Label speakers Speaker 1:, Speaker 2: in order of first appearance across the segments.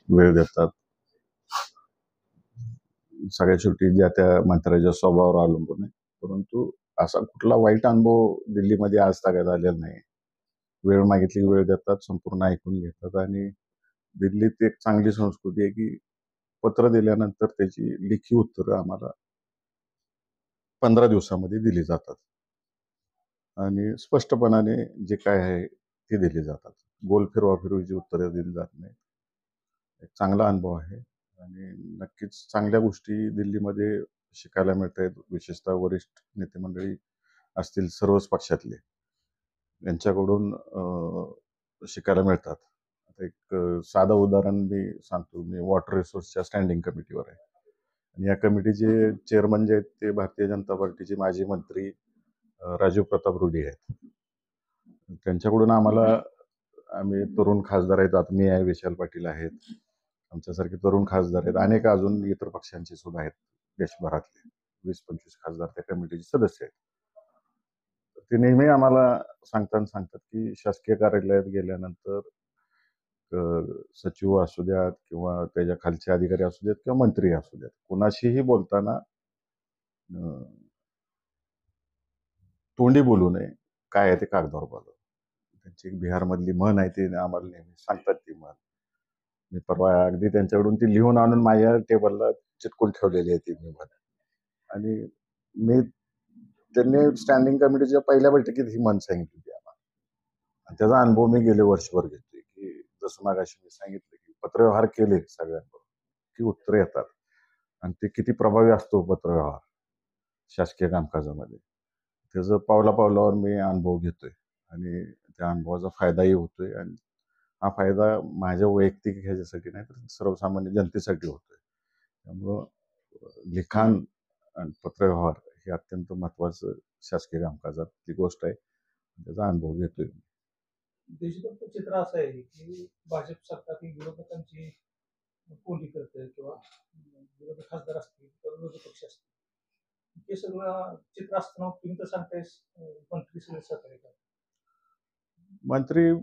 Speaker 1: वेळ देतात. सगळ्या शेवटी ज्या त्या मंत्र्याच्या स्वभावावर अवलंबून आहे. परंतु असा कुठला वाईट अनुभव दिल्लीमध्ये आज तागायत आलेला नाही. वेळ मागितली की वेळ देतात, संपूर्ण ऐकून घेतात आणि दिल्लीत एक चांगली संस्कृती आहे की पत्र दिल्यानंतर त्याची लेखी उत्तरं आम्हाला 15 दिवसामध्ये दिली जातात आणि स्पष्टपणाने जे काय आहे ते दिले जातात. गोल फिरवाफिरवीची उत्तरं दिली जात नाही. एक चांगला अनुभव आहे आणि नक्कीच चांगल्या गोष्टी दिल्लीमध्ये शिकायला मिळत आहेत. विशेषतः वरिष्ठ नेते मंडळी असतील सर्वच पक्षातले, यांच्याकडून शिकायला मिळतात. आता एक साधं उदाहरण मी सांगतो. मी वॉटर रिसोर्सच्या स्टँडिंग कमिटीवर आहे आणि या कमिटीचे चेअरमन जे आहेत ते भारतीय जनता पार्टीचे माजी मंत्री राजीव प्रताप रुडी आहेत. त्यांच्याकडून आम्ही तरुण खासदार आहेत. आता मी आहे, विशाल पाटील आहेत, आमच्यासारखे तरुण खासदार आहेत, अनेक अजून इतर पक्षांचे सुद्धा आहेत. देशभरातले 20-25 खासदार त्या कमिटीचे सदस्य आहेत. ते नेहमी आम्हाला सांगतात की शासकीय कार्यालयात गेल्यानंतर सचिव असू द्यात किंवा त्याच्या खालचे अधिकारी असू द्यात किंवा मंत्री असू द्यात, कोणाशीही बोलताना तोंडी बोलू नये. काय आहे ते कागदावर बोलावं. त्यांची एक बिहारमधली म्हण आहे, ते आम्हाला नेहमी सांगतात ती म्हण. मी परवा अगदी त्यांच्याकडून ती लिहून आणून माझ्या टेबलला चिटकून ठेवलेली आहे ती म्हण. आणि मी त्यांनी स्टँडिंग कमिटीच्या पहिल्या बैठकीत ही म्हण सांगितली होती आम्हाला आणि त्याचा अनुभव मी गेले वर्षभर घेतोय की जसं मागाशी मी सांगितलं की पत्रव्यवहार केले सगळ्यांबरोबर की उत्तरं येतात आणि ते किती प्रभावी असतो पत्रव्यवहार शासकीय कामकाजामध्ये, त्याचं पावलापावलावर मी अनुभव घेतोय आणि त्या अनुभवाचा फायदाही होतोय आणि हा फायदा माझ्या वैयक्तिक ह्याच्यासाठी नाही तर सर्वसामान्य जनतेसाठी होतोय. त्यामुळं लिखाण आणि पत्रव्यवहार हे अत्यंत महत्वाचं शासकीय कामकाजातली गोष्ट आहे. त्याचा अनुभव घेतोय.
Speaker 2: देशभक्त चित्र असं आहे की भाजप सरकार ही विरोधकांची कोंडी करते किंवा विरोधी खासदार असतील किंवा विरोधी पक्ष असतील, हे सगळं चित्र असताना तुम्ही तर सांगतायस मंत्री सगळे सहकार्य करतात.
Speaker 1: मंत्री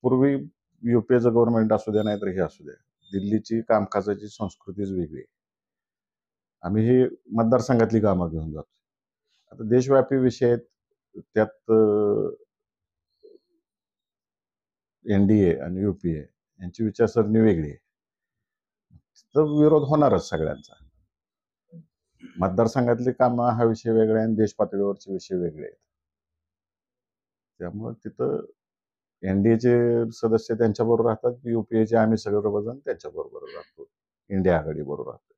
Speaker 1: पूर्वी युपीएचं गव्हर्नमेंट असू द्या नाहीतर हे असू द्या, दिल्लीची कामकाजाची संस्कृतीच वेगळी आहे. आम्ही ही मतदारसंघातली कामं घेऊन जातो. आता देशव्यापी विषय आहेत, त्यात एनडीए आणि युपीए यांची विचारसरणी वेगळी आहे. तर विरोध होणारच सगळ्यांचा. मतदारसंघातली कामं हा विषय वेगळा आहे आणि देश पातळीवरचे विषय वेगळे आहेत. त्यामुळे तिथं एनडीएचे सदस्य त्यांच्याबरोबर राहतात, युपीएचे आम्ही सर्वजण त्यांच्याबरोबर राहतो, इंडिया आघाडी बरोबर राहतो.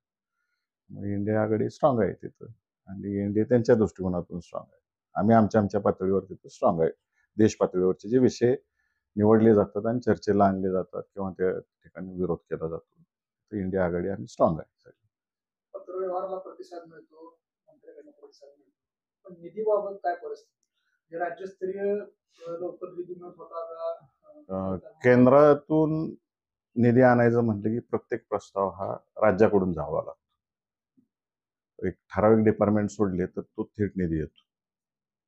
Speaker 1: मग इंडिया आघाडी स्ट्रॉंग आहे तिथं आणि एनडीए त्यांच्या दृष्टिकोनातून स्ट्रॉंग आहे. आम्ही आमच्या पातळीवर तिथं स्ट्रॉंग आहे. देश पातळीवरचे जे विषय निवडले जातात आणि चर्चेला आणले जातात किंवा त्या ठिकाणी विरोध केला जातो, तर इंडिया आघाडी आम्ही स्ट्रॉंग आहे.
Speaker 2: पत्रव्यवहाराला प्रतिसाद मिळतो, मंत्र्यांना प्रतिसाद मिळतो, पण निधीबाबत काय परिस्थिती? राज्यस्तरीय लवकर निधी मिळत होता का?
Speaker 1: केंद्रातून निधी आणायचं म्हटलं की प्रत्येक प्रस्ताव हा राज्याकडून जावा लागतो. एक ठराविक डिपार्टमेंट सोडले तर तो थेट निधी येतो.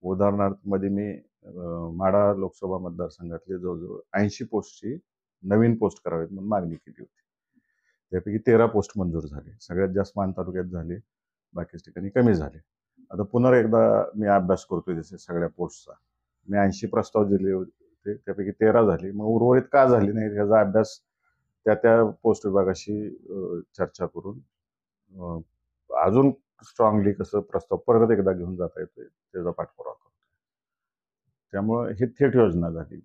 Speaker 1: उदाहरणार्थ मध्ये मी माढा लोकसभा मतदारसंघातले जवळजवळ 80 पोस्टची नवीन पोस्ट करावेत म्हणून मागणी केली होती. त्यापैकी 13 पोस्ट मंजूर झाले. सगळ्यात जास्त मान तालुक्यात झाले, बाकीच ठिकाणी कमी झाले. आता पुन्हा एकदा मी अभ्यास करतोय जसे सगळ्या पोस्टचा. मी 80 प्रस्ताव दिले होते, त्यापैकी 13 झाले. मग उर्वरित का झाली नाही याचा अभ्यास त्या पोस्ट विभागाशी चर्चा करून अजून स्ट्रॉंगली कसं प्रस्ताव परत एकदा घेऊन जाता येतोय त्याचा पाठपुरावा करतो. त्यामुळं ही थेट योजना झाली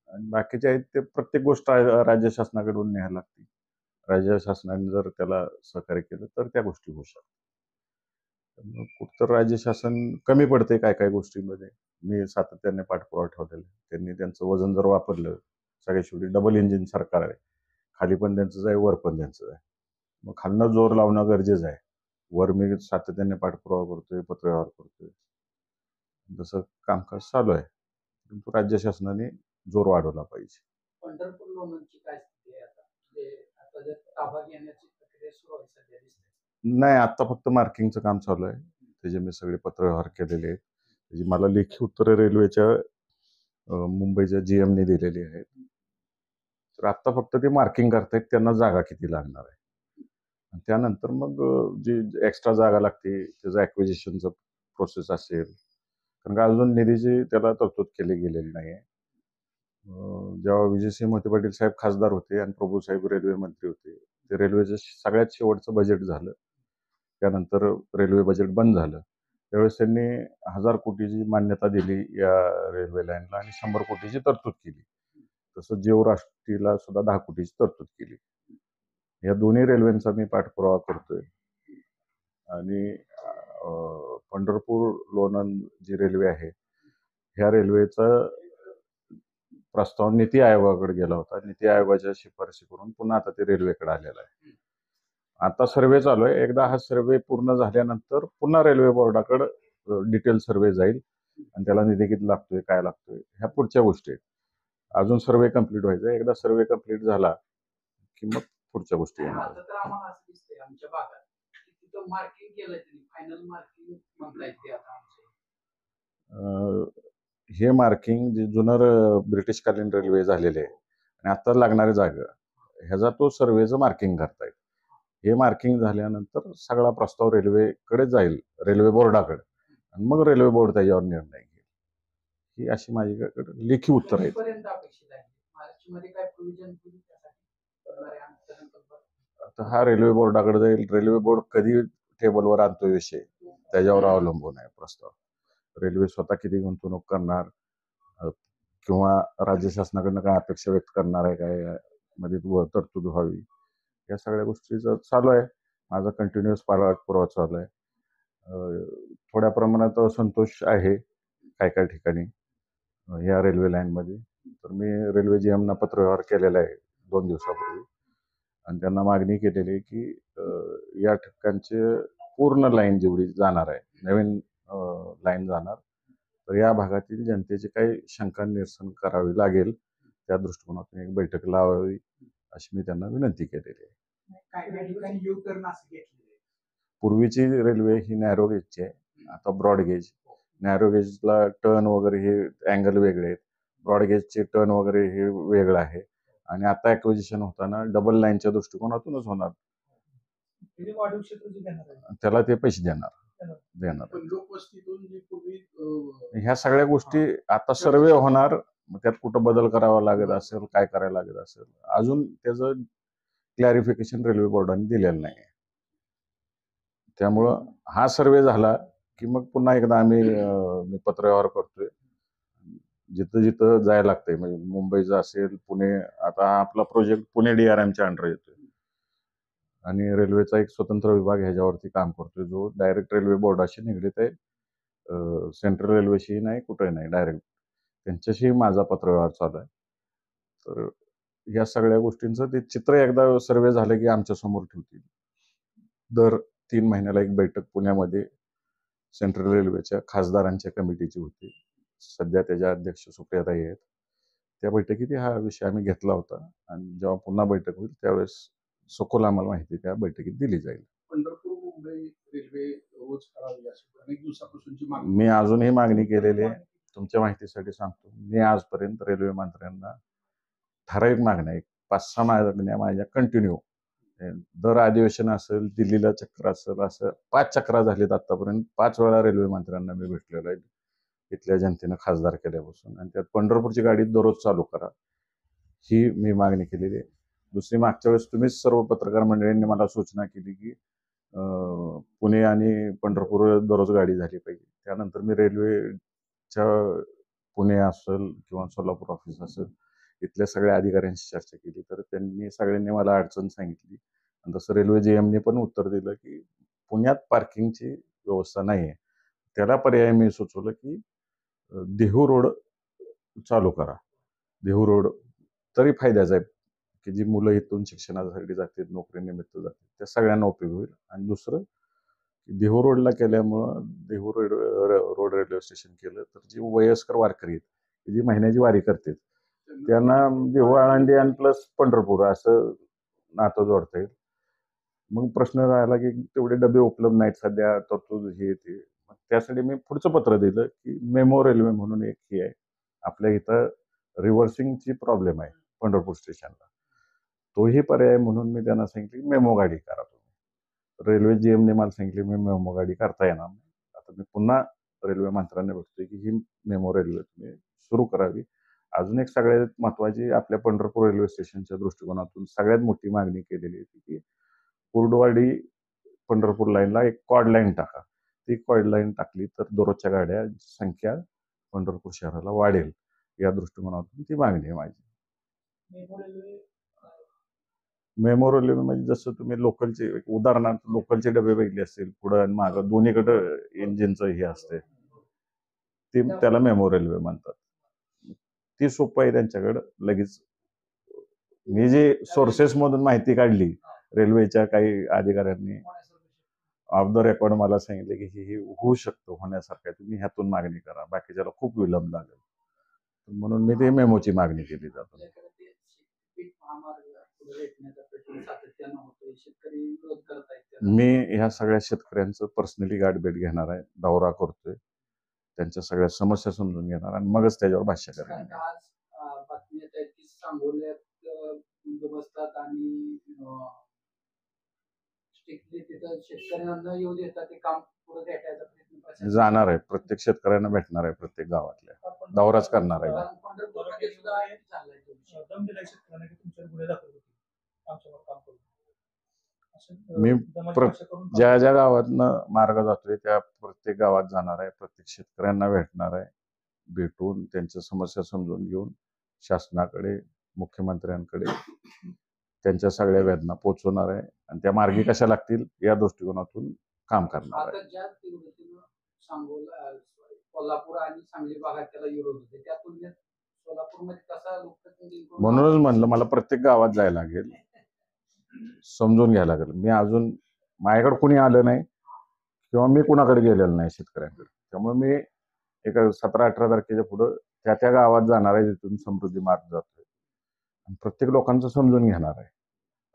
Speaker 1: आणि बाकीचे आहेत ते प्रत्येक गोष्ट राज्य शासनाकडून न्यायला लागते. राज्य शासनाने जर त्याला सहकार्य केलं तर त्या गोष्टी होऊ शकतात. त्यामुळे कुठतर राज्य शासन कमी पडते काय काय गोष्टींमध्ये. मी सातत्याने पाठपुरावा ठेवलेला. त्यांनी त्यांचं वजन जर वापरलं, सगळ्या शेवटी डबल इंजिन सरकार आहे, खाली पण त्यांचंच आहे, वर पण त्यांचंच आहे. मग खालनं जोर लावणं गरजेचं आहे. वर मी सातत्याने पाठपुरावा करतोय, पत्रव्यवहार करतोय, जसं कामकाज चालू आहे. परंतु राज्य शासनाने जोर वाढवला पाहिजे.
Speaker 2: पंढरपूर लोणांची काय स्थिती आहे आता जर ताबा घेण्याची प्रक्रिया सुरू आहे सध्या दिसते?
Speaker 1: नाही, आता फक्त मार्किंगचं काम चालू आहे. त्याचे मी सगळे पत्रव्यवहार केलेले आहेत. त्याची मला लेखी उत्तरं रेल्वेच्या मुंबईच्या जीएमने दिलेली आहेत. तर आत्ता फक्त ते मार्किंग करतायत त्यांना जागा किती लागणार आहे. आणि त्यानंतर मग जी एक्स्ट्रा जागा लागते त्याचं ॲक्विजिशनचं प्रोसेस असेल, कारण का अजून निधीची त्याला तरतूद केली गेलेली नाही आहे. जेव्हा विजयसिंह मोहिते पाटील साहेब खासदार होते आणि प्रभू साहेब रेल्वे मंत्री होते, ते रेल्वेचं सगळ्यात शेवटचं बजेट झालं. त्यानंतर रेल्वे बजेट बंद झालं. त्यावेळेस त्यांनी 1000 कोटीची मान्यता दिली या रेल्वे लाईनला आणि 100 कोटीची तरतूद केली. तसं जीवराष्ट्रीला सुद्धा 10 कोटीची तरतूद केली. या दोन्ही रेल्वेंचा मी पाठपुरावा करतोय. आणि पंढरपूर लोणंद जी रेल्वे आहे, ह्या रेल्वेचा प्रस्ताव नीती आयोगाकडे गेला होता. नीती आयोगाच्या शिफारशी करून पुन्हा आता ते रेल्वेकडे आलेला आहे. आता सर्वे चालू आहे. एकदा हा सर्वे पूर्ण झाल्यानंतर पुन्हा रेल्वे बोर्डाकडे डिटेल सर्वे जाईल आणि त्याला निधी किती लागतोय, काय लागतोय, ह्या पुढच्या गोष्टी आहेत. अजून सर्वे कंप्लीट व्हायचा. एकदा सर्वे कंप्लीट झाला की मग पुढच्या गोष्टी येणार.
Speaker 3: आता तर आम्हाला असं दिसतंय आमच्या भागात की तिथं मार्किंग केलंय त्यांनी, फायनल मार्किंग म्हणतायत ते आता आमचं.
Speaker 1: हे मार्किंग जे जुनं ब्रिटिशकालीन रेल्वे झालेले आहे आणि आता लागणारी जागा ह्याचा तो सर्वेचं मार्किंग करतायत. हे मार्किंग झाल्यानंतर सगळा प्रस्ताव रेल्वेकडे जाईल, रेल्वे बोर्डाकडे, आणि मग रेल्वे बोर्ड त्याच्यावर निर्णय घेईल. ही अशी माझ्याकडे लेखी उत्तर आहेत.
Speaker 3: कधीपर्यंत अपेक्षित आहे महाराष्ट्रामध्ये काय प्रोव्हिजन करणार आहे आमचं?
Speaker 1: आता हा रेल्वे बोर्डाकडे जाईल. रेल्वे बोर्ड कधी टेबलवर आणतो विषय त्याच्यावर अवलंबून आहे प्रस्ताव. रेल्वे स्वतः किती गुंतवणूक करणार किंवा राज्य शासनाकडनं काय अपेक्षा व्यक्त करणार आहे, काय मध्ये तरतूद व्हावी, या सगळ्या गोष्टीचं चालू आहे. माझा कंटिन्युअस पाठपुरावा चालू आहे. थोड्या प्रमाणात असंतोष आहे काय काय ठिकाणी या रेल्वे लाईनमध्ये. तर मी रेल्वे जीएमना पत्रव्यवहार केलेला आहे 2 दिवसापूर्वी आणि त्यांना मागणी केलेली आहे की या ठिकाणचे पूर्ण लाईन जेवढी जाणार आहे, नवीन लाईन जाणार, तर या भागातील जनतेची काही शंका निरसन करावी लागेल. त्या दृष्टिकोनातून एक बैठक लावावी अशी मी त्यांना विनंती केलेली आहे.
Speaker 3: काही ठिकाणी यू टर्न असं घेतलेलं आहे.
Speaker 1: पूर्वीची रेल्वे ही नॅरो गेजची आहे, आता ब्रॉड गेज. नॅरो गेजला टर्न वगैरे हे अँगल वेगळे आहेत, ब्रॉड गेजचे टर्न वगैरे हे वेगळं आहे. आणि आता ॲक्विजिशन होताना डबल लाईनच्या दृष्टिकोनातूनच होणार.
Speaker 2: वाढीव क्षेत्र जे घेणार आहे
Speaker 1: त्याला ते पैसे देणार.
Speaker 3: लोकवस्तीतून जी पूर्वी
Speaker 1: ह्या सगळ्या गोष्टी आता सर्वे होणार. मग त्यात कुठं बदल करावा लागत असेल, काय करायला लागत असेल, अजून त्याचं क्लॅरिफिकेशन रेल्वे बोर्डाने दिलेलं नाही. त्यामुळं हा सर्वे झाला की मग पुन्हा एकदा मी पत्रव्यवहार करतोय. जिथं जिथं जायला लागतंय, म्हणजे मुंबईचं असेल, पुणे, आता हा आपला प्रोजेक्ट पुणे DRMच्या अंडर येतोय आणि रेल्वेचा एक स्वतंत्र विभाग ह्याच्यावरती काम करतोय जो डायरेक्ट रेल्वे बोर्डाशी निगडीत आहे. सेंट्रल रेल्वेशी नाही, कुठेही नाही, डायरेक्ट त्यांच्याशी माझा पत्रव्यवहार चालू आहे. तर या सगळ्या गोष्टींचं ते चित्र एकदा सर्वे झालं की आमच्या समोर ठेवतील. दर 3 महिन्याला एक बैठक पुण्यामध्ये सेंट्रल रेल्वेच्या खासदारांच्या कमिटीची होती. सध्या त्याच्या अध्यक्ष सुप्रियाताई आहेत. त्या बैठकीत हा विषय आम्ही घेतला होता आणि जेव्हा पुन्हा बैठक होईल त्यावेळेस सखोल आम्हाला माहिती त्या बैठकीत दिली जाईल.
Speaker 3: पंढरपूर मुंबई रेल्वे रोज करावी अशी अनेक दिवसापासूनची मागणी
Speaker 1: मी अजूनही मागणी केलेली आहे. तुमच्या माहितीसाठी सांगतो, मी आजपर्यंत रेल्वे मंत्र्यांना ठराविक मागण्या 5-6 मागण्या माझ्या कंटिन्यू, दर अधिवेशन असेल, दिल्लीला चक्र असेल, असं 5 चक्रा झालीत आतापर्यंत. 5 वेळा रेल्वे मंत्र्यांना मी भेटलेलो आहे इथल्या जनतेनं खासदार केल्यापासून. आणि त्यात पंढरपूरची गाडी दररोज चालू करा ही मी मागणी केलेली आहे. दुसरी, मागच्या वेळेस तुम्हीच सर्व पत्रकार मंडळींनी मला सूचना केली की पुणे आणि पंढरपूर दररोज गाडी झाली पाहिजे. त्यानंतर मी रेल्वेच्या पुणे असेल किंवा सोलापूर ऑफिस असेल, इथल्या सगळ्या अधिकाऱ्यांशी चर्चा केली. तर त्यांनी सगळ्यांनी मला अडचण सांगितली आणि तसं रेल्वे जीएमने पण उत्तर दिलं की पुण्यात पार्किंगची व्यवस्था नाही आहे. त्याला पर्याय मी सुचवलं की देहू रोड चालू करा. देहू रोड तरी फायद्याचा आहे की जी मुलं इथून शिक्षणासाठी जातात, नोकरीनिमित्त जातात, त्या सगळ्यांना उपयोग होईल. आणि दुसरं, देहू रोडला केल्यामुळं देहू रोड रेल्वे स्टेशन केलं तर जी वयस्कर वारकरी आहेत, जी महिन्याची वारी करतात, त्यांना देहू, आळंदी आणि प्लस पंढरपूर असं नातं जोडता येईल. मग प्रश्न राहिला की तेवढे डबे उपलब्ध नाहीत सध्या, तरतूद हे येते. त्यासाठी मी पुढचं पत्र दिलं की मेमो रेल्वे म्हणून एक ही आहे. आपल्या इथं रिव्हर्सिंगची प्रॉब्लेम आहे पंढरपूर स्टेशनला. तोही पर्याय म्हणून मी त्यांना सांगितले की मेमो गाडी करा तुम्ही. रेल्वे जीएमने मला सांगितले मी मेमो गाडी करता येणार नाही. आता मी पुन्हा रेल्वे मंत्र्यांना भेटतोय की ही मेमो रेल्वे तुम्ही सुरू करावी. अजून एक सगळ्यात महत्वाची आपल्या पंढरपूर रेल्वे स्टेशनच्या दृष्टिकोनातून सगळ्यात मोठी मागणी केलेली होती की कुर्डवाडी पंढरपूर लाईनला एक कॉड लाईन टाका. ती कॉड लाईन टाकली तर दररोजच्या गाड्या संख्या पंढरपूर शहराला वाढेल, या दृष्टिकोनातून ती मागणी आहे माझी.
Speaker 2: मेमो रेल्वे
Speaker 1: मेमो रेल्वे म्हणजे जसं तुम्ही लोकलचे उदाहरणार्थ लोकलचे डबे बघितले असतील, पुढं आणि मागं दोन्हीकडं इंजिनचं हे असते, ते त्याला मेमो रेल्वे म्हणतात. ती सोपं आहे त्यांच्याकडं. लगेच मी जी सोर्सेस मधून माहिती काढली, रेल्वेच्या काही अधिकाऱ्यांनी ऑफ द रेकॉर्ड मला सांगितले की ही होऊ शकतं, होण्यासारखं आहे, तुम्ही ह्यातून मागणी करा, बाकीच्याला खूप विलंब लागेल. म्हणून मी ते मेमोची मागणी केली जाते.
Speaker 3: आपल्याकडे ते पीक महामार्ग पुढे रेटण्याचा प्रयत्न सातत्यानं होतोय, शेतकरी विरोध करत आहेत त्याला.
Speaker 1: मी ह्या सगळ्या शेतकऱ्यांचं पर्सनली गाठभेट घेणार आहे, दौरा करतोय, त्यांच्या सगळ्या समस्या समजून घेणार आणि मगच त्याच्यावर भाष्य
Speaker 3: कारण
Speaker 1: करणार.
Speaker 3: का आज बातमी येत आहे की सांगोल्यात बंदोबस्तात आणि स्ट्रिक्टली तिथं शेतकऱ्यांना येऊ देतात, ते काम पुढे रेटायचा प्रयत्न प्रशासन
Speaker 1: जाणार आहे, प्रत्येक शेतकऱ्यांना भेटणार आहे, प्रत्येक गावातल्या
Speaker 2: आपण
Speaker 1: दौराच करणार आहे.
Speaker 3: कारण पंढरपूरमध्ये सुद्धा चाललाय तो विषय.
Speaker 2: दम दिलाय शेतकऱ्यांना की तुमच्यावर गुन्हे दाखल होतील आमच्यावर काम करून. असं
Speaker 1: मी
Speaker 2: दमाची भाषा करून
Speaker 1: ज्या ज्या गावातनं मार्ग जातोय त्या प्रत्येक गावात जाणार आहे, प्रत्येक शेतकऱ्यांना भेटणार आहे, भेटून त्यांच्या समस्या समजून घेऊन शासनाकडे, मुख्यमंत्र्यांकडे त्यांच्या सगळ्या वेदना पोहोचवणार आहे आणि त्या मार्गी कशा लागतील या दृष्टिकोनातून काम करणार आहे.
Speaker 3: आता ज्या तीव्रतेनं सांगोला कोल्हापूर आणि सांगली भागात त्याला विरोध होते, त्या तुलनेत सोलापूरमध्ये कसा लोकप्रतिनिधी
Speaker 1: म्हणूनच म्हणलं मला प्रत्येक गावात जायला लागेल, समजून घ्यायला लागेल. मी अजून माझ्याकडे कुणी आलं नाही किंवा मी कुणाकडे गेलेलो नाही शेतकऱ्यांकडे. त्यामुळे मी एक 17-18 तारखेच्या पुढं त्या त्या गावात जाणार आहे जिथून समृद्धी मार्ग जातोय आणि प्रत्येक लोकांचं समजून घेणार आहे.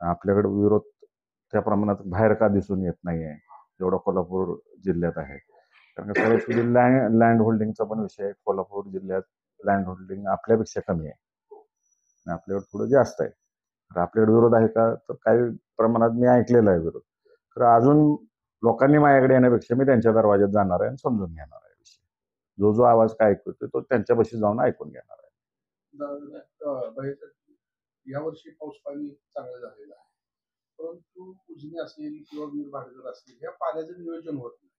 Speaker 1: आपल्याकडे विरोध त्या प्रमाणात बाहेर का दिसून येत नाही आहे जेवढा कोल्हापूर जिल्ह्यात आहे. कारण का सगळ्यात लँड होल्डिंगचा पण विषय आहे. कोल्हापूर जिल्ह्यात लँड होल्डिंग आपल्यापेक्षा कमी आहे आणि आपल्याकडे थोडं जास्त आहे. तर आपल्याकडे विरोध आहे का, तर काही प्रमाणात मी ऐकलेला आहे विरोध. तर अजून लोकांनी माझ्याकडे येण्यापेक्षा मी त्यांच्या दरवाज्यात जाणार आहे आणि समजून घेणार आहे विषय. जो जो आवाज काय ऐकतोय तो त्यांच्यापाशी जाऊन ऐकून घेणार आहे.
Speaker 4: यावर्षी पाऊस पाणी चांगलं झालेलं आहे, परंतु उजनी असेल किंवा वीर भाडगर असेल या पाण्याचं नियोजन होत नाही.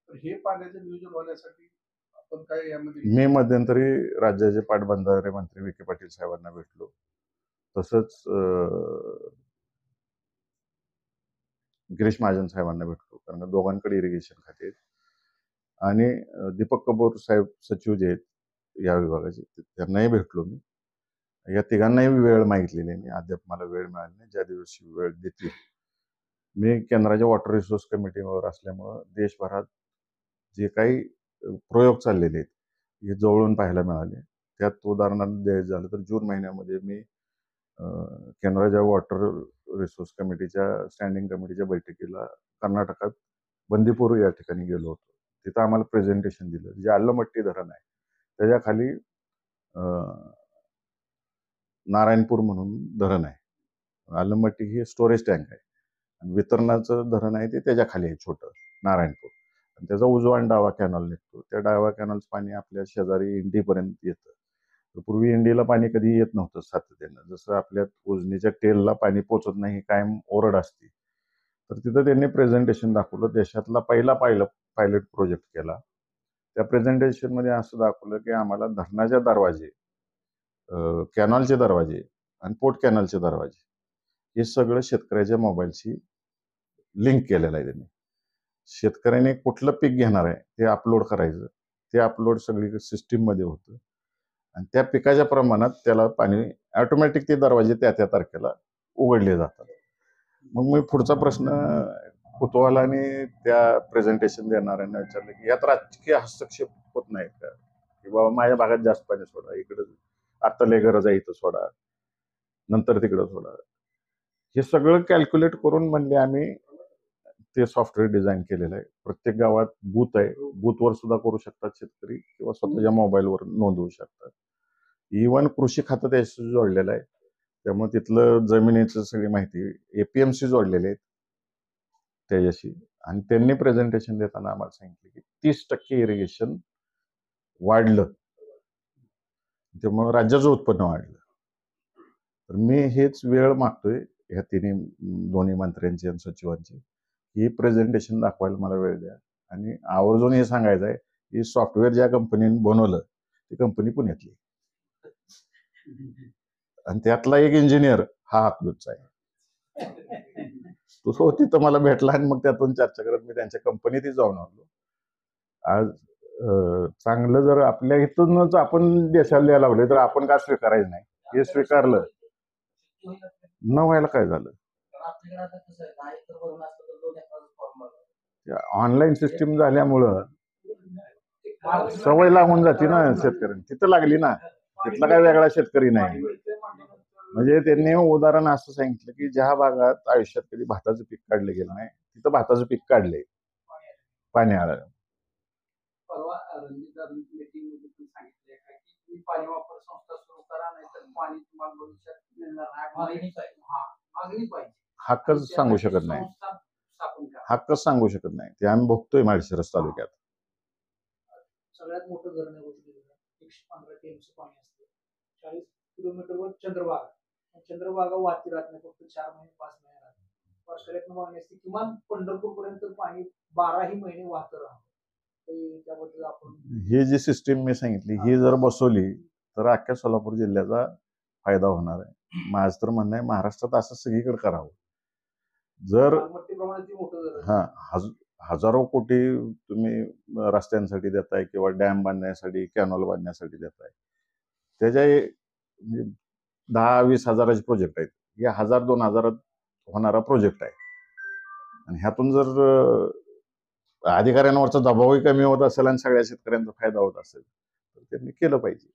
Speaker 4: तर हे पाण्याचं नियोजन होण्यासाठी आपण काय यामध्ये
Speaker 1: मी मध्यंतरी राज्याचे पाटबंधारे मंत्री विखे पाटील साहेबांना भेटलो. तसंच गिरीश महाजन साहेबांना भेटलो, कारण दोघांकडे इरिगेशन खाते आहेत. आणि दीपक कपूर साहेब सचिव जे आहेत या विभागाचे, त्यांनाही भेटलो मी. या तिघांनाही वेळ मागितलेली आहे मी, अद्याप मला वेळ मिळाली नाही. ज्या दिवशी वेळ देतील. मी केंद्राच्या वॉटर रिसोर्स कमिटीवर असल्यामुळं देशभरात जे काही प्रयोग चाललेले आहेत हे जवळून पाहायला मिळाले. त्यात उदाहरणार्थ द्यायचं झालं तर जून महिन्यामध्ये मी केंद्राच्या वॉटर रिसोर्स कमिटीच्या स्टँडिंग कमिटीच्या बैठकीला कर्नाटकात बंदीपूर या ठिकाणी गेलो होतो. तिथं आम्हाला प्रेझेंटेशन दिलं. जे आलमट्टी धरण आहे त्याच्या खाली नारायणपूर म्हणून धरण आहे. आलमट्टी हे स्टोरेज टँक आहे आणि वितरणाचं धरण आहे ते त्याच्या खाली आहे छोटं नारायणपूर. आणि त्याचा उजवा आणि डावा कॅनॉल निघतो. त्या डावा कॅनॉलचं पाणी आपल्या शेजारी इंडीपर्यंत येतं. पूर्वी इंडीला पाणी कधी येत नव्हतं सातत्यानं. जसं आपल्या उजनीच्या टेलला पाणी पोचत नाही कायम ओरड असते. तर तिथं त्यांनी प्रेझेंटेशन दाखवलं. देशातला पहिला पायलट प्रोजेक्ट केला. त्या प्रेझेंटेशनमध्ये असं दाखवलं की आम्हाला धरणाच्या दरवाजे, कॅनॉलचे दरवाजे आणि पोर्ट कॅनॉलचे दरवाजे हे सगळं शेतकऱ्याच्या मोबाईलशी लिंक केलेलं आहे त्यांनी. शेतकऱ्याने कुठलं पीक घेणार आहे ते अपलोड करायचं. ते अपलोड सगळी सिस्टीममध्ये होतं आणि त्या पिकाच्या प्रमाणात त्याला पाणी ऑटोमॅटिक ते दरवाजे त्या त्या तारखेला उघडले जातात. मग मी पुढचा प्रश्न कुतूहलाने त्या प्रेझेंटेशन देणाऱ्यांना विचारलं की यात राजकीय हस्तक्षेप होत नाही का, की बाबा माझ्या भागात जास्त पाणी सोडा, इकडं आता लय गरज आहे इथं सोडा, नंतर तिकडं सोडा. हे सगळं कॅल्क्युलेट करून म्हणले आम्ही ते सॉफ्टवेअर डिझाईन केलेलं आहे. प्रत्येक गावात बूथ आहे. बूथवर सुद्धा करू शकतात शेतकरी किंवा स्वतःच्या मोबाईलवर नोंदवू शकतात. इव्हन कृषी खातं त्याच्याशी जोडलेलं आहे. त्यामुळे तिथलं जमिनीचं सगळी माहिती APMC जोडलेले आहेत त्याच्याशी. आणि त्यांनी प्रेझेंटेशन देताना आम्हाला सांगितलं की 30% इरिगेशन वाढलं, त्यामुळे राज्याचं उत्पन्न वाढलं. तर मी हेच वेळ मागतोय ह्या दोन्ही मंत्र्यांची आणि सचिवांची, ही प्रेझेंटेशन दाखवायला मला वेळ द्या. आणि आवर्जून हे सांगायचं आहे की सॉफ्टवेअर ज्या कंपनीने बनवलं ती कंपनी पुण्यातली, आणि त्यातला एक इंजिनियर हा हातलूचा आहे. तो तिथं मला भेटला आणि मग त्यातून चर्चा करत मी त्यांच्या कंपनीतही जाऊन आलो. आज चांगलं जर आपल्या इथूनच आपण देशाला द्यायला लागले तर आपण का स्वीकारायचं नाही? हे स्वीकारलं न व्हायला काय झालं? ऑनलाईन सिस्टीम झाल्यामुळं सवय लागून जाते ना शेतकऱ्यांना. तिथं लागली ना, तिथला काय वेगळा शेतकरी नाही. म्हणजे त्यांनी उदाहरण असं सांगितलं की ज्या भागात आयुष्यात कधी भाताचं पीक काढलं गेलं नाही तिथं भाताचं पीक काढलंय पाणी आलं.
Speaker 3: परवा रणजित मीटिंग मध्ये तुम्ही सांगितले की तुम्ही पाणी वापर संस्था सुरू करा, नाही तर पाणी तुम्हाला भविष्यात मिळणार नाही. मागणी पाहिजे.
Speaker 1: हक्कच सांगू शकत नाही. हक्कच सांगू शकत नाही. ते आम्ही बघतोय माळशिरस तालुक्यात.
Speaker 2: सगळ्यात मोठं धरण आहे 115 TMC पाणी असतं. 40 किलोमीटरवर चंद्रभागा. चंद्रभागा वाहती राहत नाही, फक्त 4 महिने 5 महिने राहते. वर्षातनं मागणी असते. किमान पंढरपूर पर्यंत पाणी 12ही महिने वाहत राहतं. त्याबद्दल आपण
Speaker 1: ही जी सिस्टीम मी सांगितली ही जर बसवली तर अख्ख्या सोलापूर जिल्ह्याचा फायदा होणार आहे. माझं तर म्हणणं आहे महाराष्ट्रात असं सगळीकडे करावं. जर हजारो कोटी तुम्ही रस्त्यांसाठी देताय किंवा डॅम बांधण्यासाठी कॅनॉल बांधण्यासाठी देताय, त्याच्या म्हणजे 10-20 हजाराचे प्रोजेक्ट आहेत. हे 1000-2000 होणारा प्रोजेक्ट आहे. आणि ह्यातून जर अधिकाऱ्यांवरचा दबावही कमी होत असेल आणि सगळ्या शेतकऱ्यांचा फायदा होत असेल तर त्यांनी केलं पाहिजे.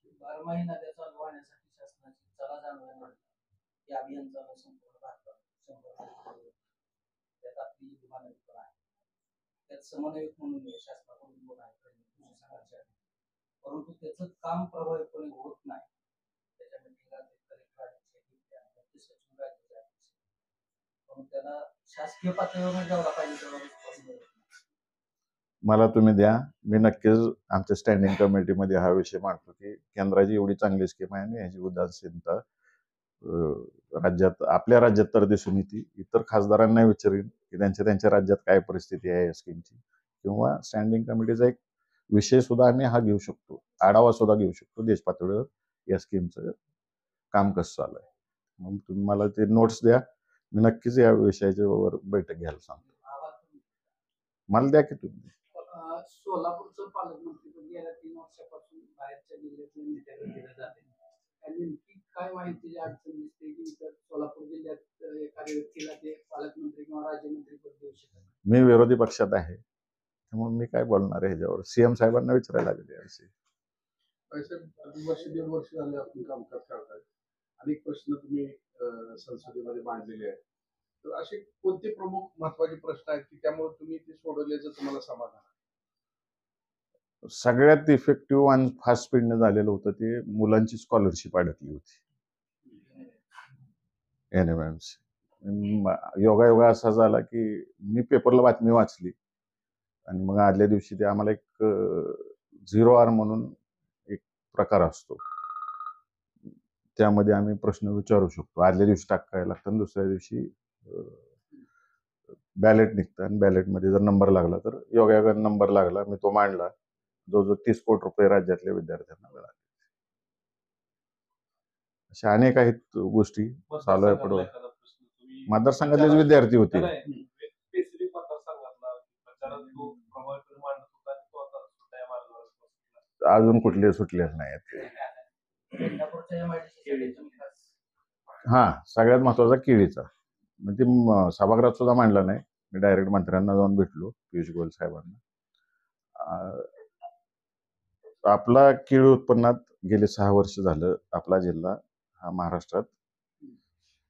Speaker 2: समन्वयक म्हणून शासनाकडून परंतु त्याचं काम प्रभावीपणे होत नाही. त्याला शासकीय पातळीवर जेवढा पाहिजे तेवढा
Speaker 1: मला तुम्ही द्या, मी नक्कीच आमच्या स्टँडिंग कमिटीमध्ये हा विषय मांडतो की केंद्राची एवढी चांगली स्कीम आहे आणि ह्याची उदासीनता राज्यात, आपल्या राज्यात तर दिसून येते. इतर खासदारांना विचारेन की त्यांच्या राज्यात काय परिस्थिती आहे या स्कीमची, किंवा स्टँडिंग कमिटीचा एक विषय सुद्धा आम्ही हा घेऊ शकतो, आढावा सुद्धा घेऊ शकतो देश पातळीवर या स्कीमचं काम कसं चालू आहे. मग तुम्ही मला ते नोट्स द्या, मी नक्कीच या विषयाच्यावर बैठक घ्यायला सांगतो. मला द्या की तुम्ही.
Speaker 3: सोलापूरचं पालकमंत्री गेल्या 3 वर्षापासून बाहेरच्या जिल्ह्यातल्या नेत्यांना दिलं जाते. नेमकी काय माहिती अडचण दिसते की सोलापूर जिल्ह्यात एखाद्या व्यक्तीला ते पालकमंत्री किंवा राज्यमंत्री पद देऊ शकत नाही?
Speaker 1: मी विरोधी पक्षात आहे, त्यामुळे मी काय बोलणार आहे ह्याच्यावर? CM साहेबांना विचारायला लागले याविषयी.
Speaker 4: वर्ष 1.5 वर्ष झाले आपण कामकाज करताय, अनेक प्रश्न तुम्ही संसदेमध्ये मांडलेले आहेत. तर असे कोणते प्रमुख महत्वाचे प्रश्न आहेत की त्यामुळे तुम्ही ते सोडवल्याचं तुम्हाला समाधान आहे?
Speaker 1: सगळ्यात इफेक्टिव्ह आणि फास्ट स्पीडने झालेलं होतं ते मुलांची स्कॉलरशिप अडकली होती. NMMC योगायोगा असा झाला की मी पेपरला बातमी वाचली आणि मग आदल्या दिवशी ते आम्हाला एक 0R म्हणून एक प्रकार असतो, त्यामध्ये आम्ही प्रश्न विचारू शकतो. आदल्या दिवशी टाकायला लागतं आणि दुसऱ्या दिवशी बॅलेट निघतं आणि बॅलेटमध्ये जर नंबर लागला तर योगायोगाने नंबर लागला, मी तो मांडला. जवळजवळ 30 कोटी रुपये राज्यातल्या विद्यार्थ्यांना मिळाले. अशा अनेक आहेत गोष्टी चालू आहे पुढे. मतदारसंघातलेच विद्यार्थी होते. अजून कुठले सुटलेच नाहीत. हा, सगळ्यात महत्वाचा केळीचा, म्हणजे सभागृहात सुद्धा मांडला नाही. मी डायरेक्ट मंत्र्यांना जाऊन भेटलो, पियुष गोयल साहेबांना. आपला केळी उत्पन्नात गेले 6 वर्ष झालं आपला जिल्हा हा महाराष्ट्रात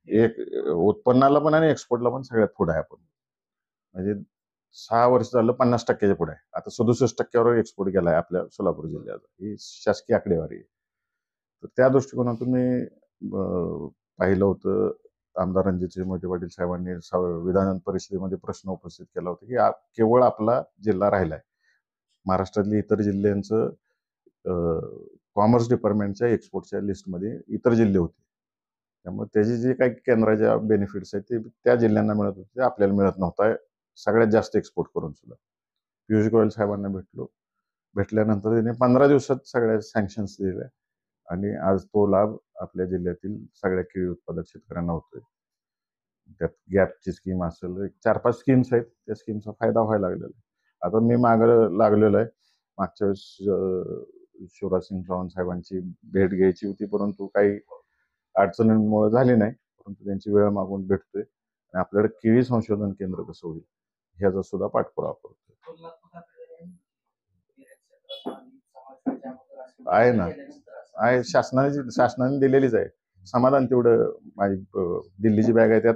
Speaker 1: एक उत्पन्नाला पण आणि एक्सपोर्टला पण सगळ्यात पुढे आहे. आपण म्हणजे 6 वर्ष झालं 50% पुढे आहे. आता 67% एक्सपोर्ट केला आहे आपल्या सोलापूर जिल्ह्याचा. ही शासकीय आकडेवारी आहे. तर त्या दृष्टिकोनातून मी पाहिलं होतं, आमदार रणजित मोहिते पाटील साहेबांनी विधान परिषदेमध्ये प्रश्न उपस्थित केला होता की केवळ आपला जिल्हा राहिलाय, महाराष्ट्रातली इतर जिल्ह्यांचं कॉमर्स डिपार्टमेंटच्या एक्सपोर्टच्या लिस्टमध्ये इतर जिल्हे होते. त्यामुळे त्याचे जे काही केंद्राच्या बेनिफिट्स आहेत ते त्या जिल्ह्यांना मिळत होते, ते आपल्याला मिळत नव्हता, सगळ्यात जास्त एक्सपोर्ट करून सुद्धा. पियुष गोयल साहेबांना भेटल्यानंतर त्यांनी 15 दिवसात सगळ्या सँक्शन्स दिल्या आणि आज तो लाभ आपल्या जिल्ह्यातील सगळ्या केळी उत्पादक शेतकऱ्यांना होतोय. त्यात गॅपची स्कीम असेल, एक 4-5 स्कीम्स आहेत, त्या स्कीमचा फायदा व्हायला लागलेला आहे. आता मी मागं लागलेलो आहे. मागच्या वेळेस शिवराज सिंग चौहान साहेबांची भेट घ्यायची होती, परंतु काही अडचणींमुळे झाली नाही, परंतु त्यांची वेळ मागून भेटतोय आणि आपल्याकडे केळी संशोधन केंद्र कसं होईल ह्याचा सुद्धा पाठपुरावा करतोय. आहे ना, आहे, शासनाने दिलेलीच आहे. समाधान तेवढं माझी दिल्लीची बॅग आहे, त्यात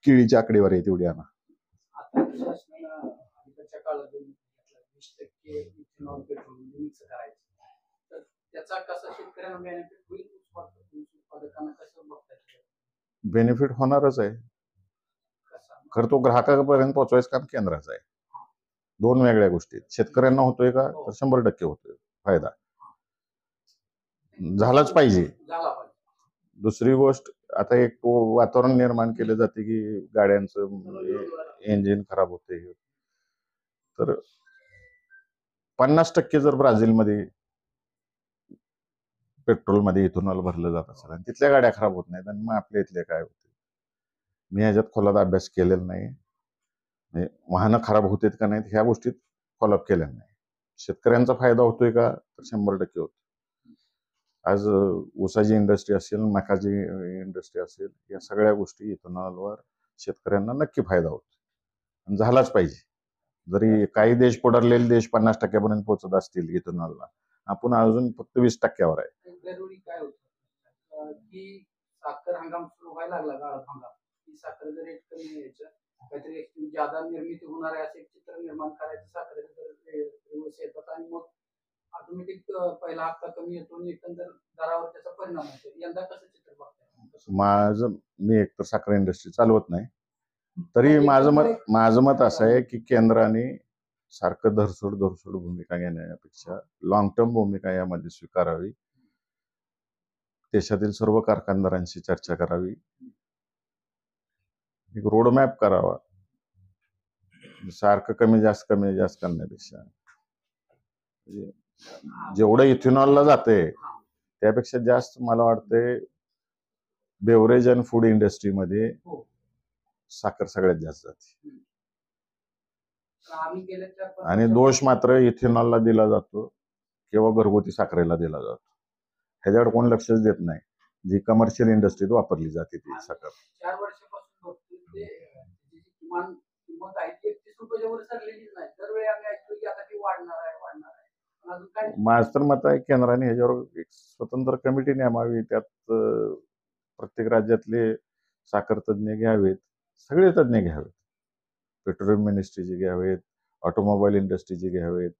Speaker 1: केळीची आकडेवारी आहे तेवढी आणा.
Speaker 3: आता शासनानं अलीकडच्या काळात 20% इथेनॉल पेट्रोल मिक्स करायचं, तर त्याचा कसा शेतकऱ्यांना बेनिफिट होईल, उत्पादकांना कसं बघता येईल?
Speaker 1: बेनिफिट होणारच आहे, खरं तो ग्राहकापर्यंत पोहोचवायचं काम केंद्राचं आहे. दोन वेगळ्या गोष्टी आहेत. शेतकऱ्यांना होतोय का, तर 100% होतोय फायदा, झालाच पाहिजे. दुसरी गोष्ट, आता एक वातावरण निर्माण केले जाते की गाड्यांचं इंजिन खराब होते, तर 50% जर ब्राझीलमध्ये पेट्रोलमध्ये इथेनॉल भरलं जात असेल आणि तिथल्या गाड्या खराब होत नाहीत, आणि मग आपल्या इथले काय होते? मी ह्याच्यात खोलात अभ्यास केलेला नाही, वाहनं खराब होतात का नाहीत ह्या गोष्टीत फॉलोअप केल्या नाही. शेतकऱ्यांचा फायदा होतोय का, तर 100% होतो. आज ऊसाची इंडस्ट्री असेल, मकाची इंडस्ट्री असेल, या सगळ्या गोष्टी इथेनॉलवर शेतकऱ्यांना नक्की फायदा होतो आणि झालाच पाहिजे. जरी काही देश पुढारलेले देश 50% पोहोचत असतील इथेनॉलला, आपण अजून फक्त 20%वर आहे.
Speaker 3: जरुरी काय होतं की साखर हंगाम सुरू व्हायला लागला, गाळप हंगाम, की साखरेचं रेट कमी यायचं, काहीतरी ज्यादा निर्मिती होणार आहे असे चित्र निर्माण करायचं, साखरेचं दिवस येतात आणि मग ऑटोमॅटिक पहिला हप्ता कमी येतो आणि एकंदर दरावर त्याचा परिणाम होतो. यंदा कसं चित्र बघताय?
Speaker 1: मी एकतर साखर इंडस्ट्री चालवत नाही, तरी माझं मत असं आहे की केंद्राने सारखं धरसोड भूमिका घेण्यापेक्षा लॉंग टर्म भूमिका यामध्ये स्वीकारावी. देशातील सर्व कारखानदारांशी चर्चा करावी, एक रोडमॅप करावा. सारखं कमी जास्त करण्यापेक्षा जेवढं इथेनॉलला जाते त्यापेक्षा जास्त मला वाटतंय बेवरेज अँड फूड इंडस्ट्रीमध्ये साखर सगळ्यात जास्त जाते, आणि दोष मात्र इथेनॉलला दिला जातो किंवा घरगुती साखरेला दिला जातो. ह्याच्यावर कोण लक्षच देत नाही, जी कमर्शियल इंडस्ट्रीत वापरली जाते ती साखर.
Speaker 3: 4 वर्षापासून किमान किंमत आहे 31 रुपयाच्या वर सरलेलीच नाही. दरवेळी आम्ही ऐकतो की आता ती वाढणार आहे.
Speaker 1: माझं तर मत आहे केंद्राने ह्याच्यावर एक स्वतंत्र कमिटी नेमावी, त्यात प्रत्येक राज्यातले साखर तज्ज्ञ घ्यावेत, सगळे तज्ज्ञ घ्यावेत, पेट्रोलियम मिनिस्ट्रीचे घ्यावेत, ऑटोमोबाईल इंडस्ट्रीचे घ्यावेत,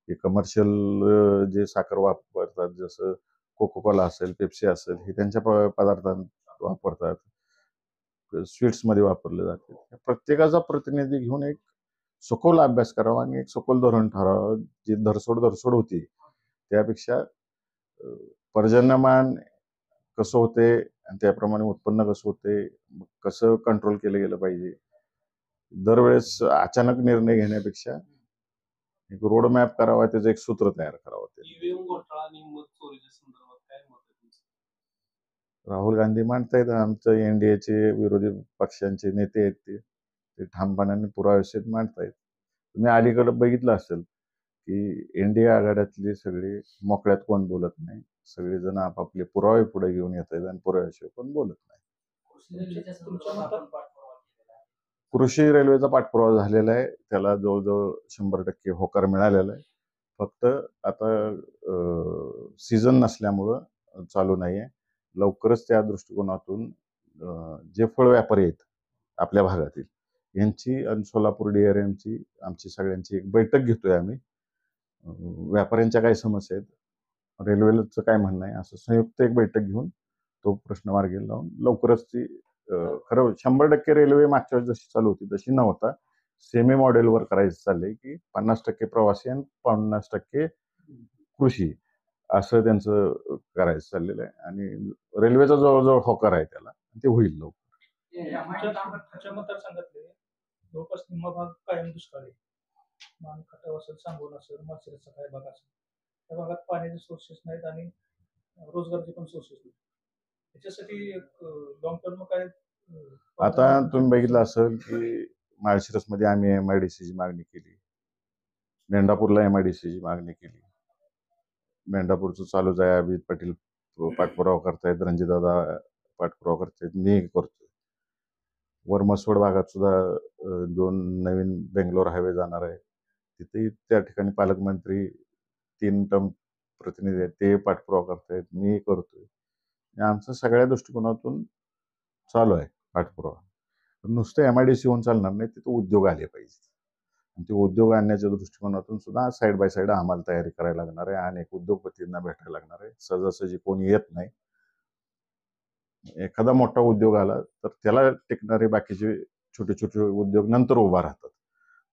Speaker 1: हे कमर्शियल जे साखर वापरतात, जसं कोकोकोला असेल, पेप्सी असेल, हे त्यांच्या पदार्थांत वापरतात, स्वीट्समध्ये वापरले जाते. प्रत्येकाचा प्रतिनिधी घेऊन एक सखोल अभ्यास करावा आणि एक सखोल धोरण ठरावं. जी धरसोड होती त्यापेक्षा पर्जन्यमान कसं होते आणि त्याप्रमाणे उत्पन्न कसं होते, कसं कंट्रोल केलं गेलं पाहिजे, दरवेळेस अचानक निर्णय घेण्यापेक्षा एक रोडमॅप करावा, त्याचं एक सूत्र तयार करावं. राहुल गांधी मांडतायत, आमचं एनडीएचे विरोधी पक्षांचे नेते आहेत, ते ठामपणाने पुराव्यासहित मांडतायत. तुम्ही अलीकडे बघितलं असेल की एनडीए आघाड्यातले सगळे मोकळ्यात कोण बोलत नाही, सगळेजण आपापले पुरावे पुढे घेऊन येत आहेत आणि पुराव्याशिवाय कोण बोलत नाही. कृषी रेल्वेचा पाठपुरावा झालेला आहे, त्याला जवळजवळ 100% होकार मिळालेला आहे. फक्त आता सीझन नसल्यामुळं चालू नाही आहे. लवकरच त्या दृष्टिकोनातून जे फळ व्यापारी आहेत आपल्या भागातील यांची आणि सोलापूर DRMची आमची सगळ्यांची एक बैठक घेतोय आम्ही. व्यापाऱ्यांच्या काय समस्या आहेत, रेल्वेचं काय म्हणणं आहे, असं संयुक्त एक बैठक घेऊन तो प्रश्न मार्गी लावून लवकरच ती खरं 100% रेल्वे मागच्या वेळेस जशी चालू होती तशी नव्हता, सेमी मॉडेलवर करायचं चाललंय की 50% प्रवासी आणि 50% कृषी असं त्यांचं करायचं चाललेलं आहे. आणि रेल्वेचा जवळजवळ होकार आहे त्याला, ते होईल लवकर.
Speaker 2: आमच्या मतदारसंघातले जवळपास निम्मा भाग कायम दुष्काळ आहे. मान खटाव असेल, सांगोला असेल, माळशिरसचा काही भाग असेल, त्या भागात पाण्याचे सोर्सेस नाहीत आणि रोजगाराचे पण सोर्सेस नाहीत. त्याच्यासाठी लॉंग टर्म काय
Speaker 1: आता तुम्ही बघितलं असेल की माळशिरसमध्ये आम्ही MIDCची मागणी केली, मेंढापूरला MIDCची मागणी केली. मेंढापूरचं चालूच आहे, अभिजित पाटील पाठपुरावा करतायत, रणजितदादा पाठपुरावा करतायत, मी करतोय. वर मसवड भागात सुद्धा 2 नवीन बेंगलोर हायवे जाणार आहे, तिथेही त्या ठिकाणी पालकमंत्री 3 टर्म प्रतिनिधी आहेत, ते पाठपुरावा करतायत, मी करतोय. आमचं सगळ्या दृष्टिकोनातून चालू आहे पाठपुरावा. नुसतं MIDC होऊन चालणार नाही, तिथं उद्योग आले पाहिजे. आणि ते उद्योग आणण्याच्या दृष्टिकोनातून सुद्धा साईड बाय साईड आम्हाला तयारी करायला लागणार आहे. अनेक उद्योगपतींना भेटायला लागणार आहे. सहजासहजी कोणी येत नाही. एखादा मोठा उद्योग आला तर त्याला टिकणारे बाकीचे छोटे छोटे उद्योग नंतर उभा राहतात.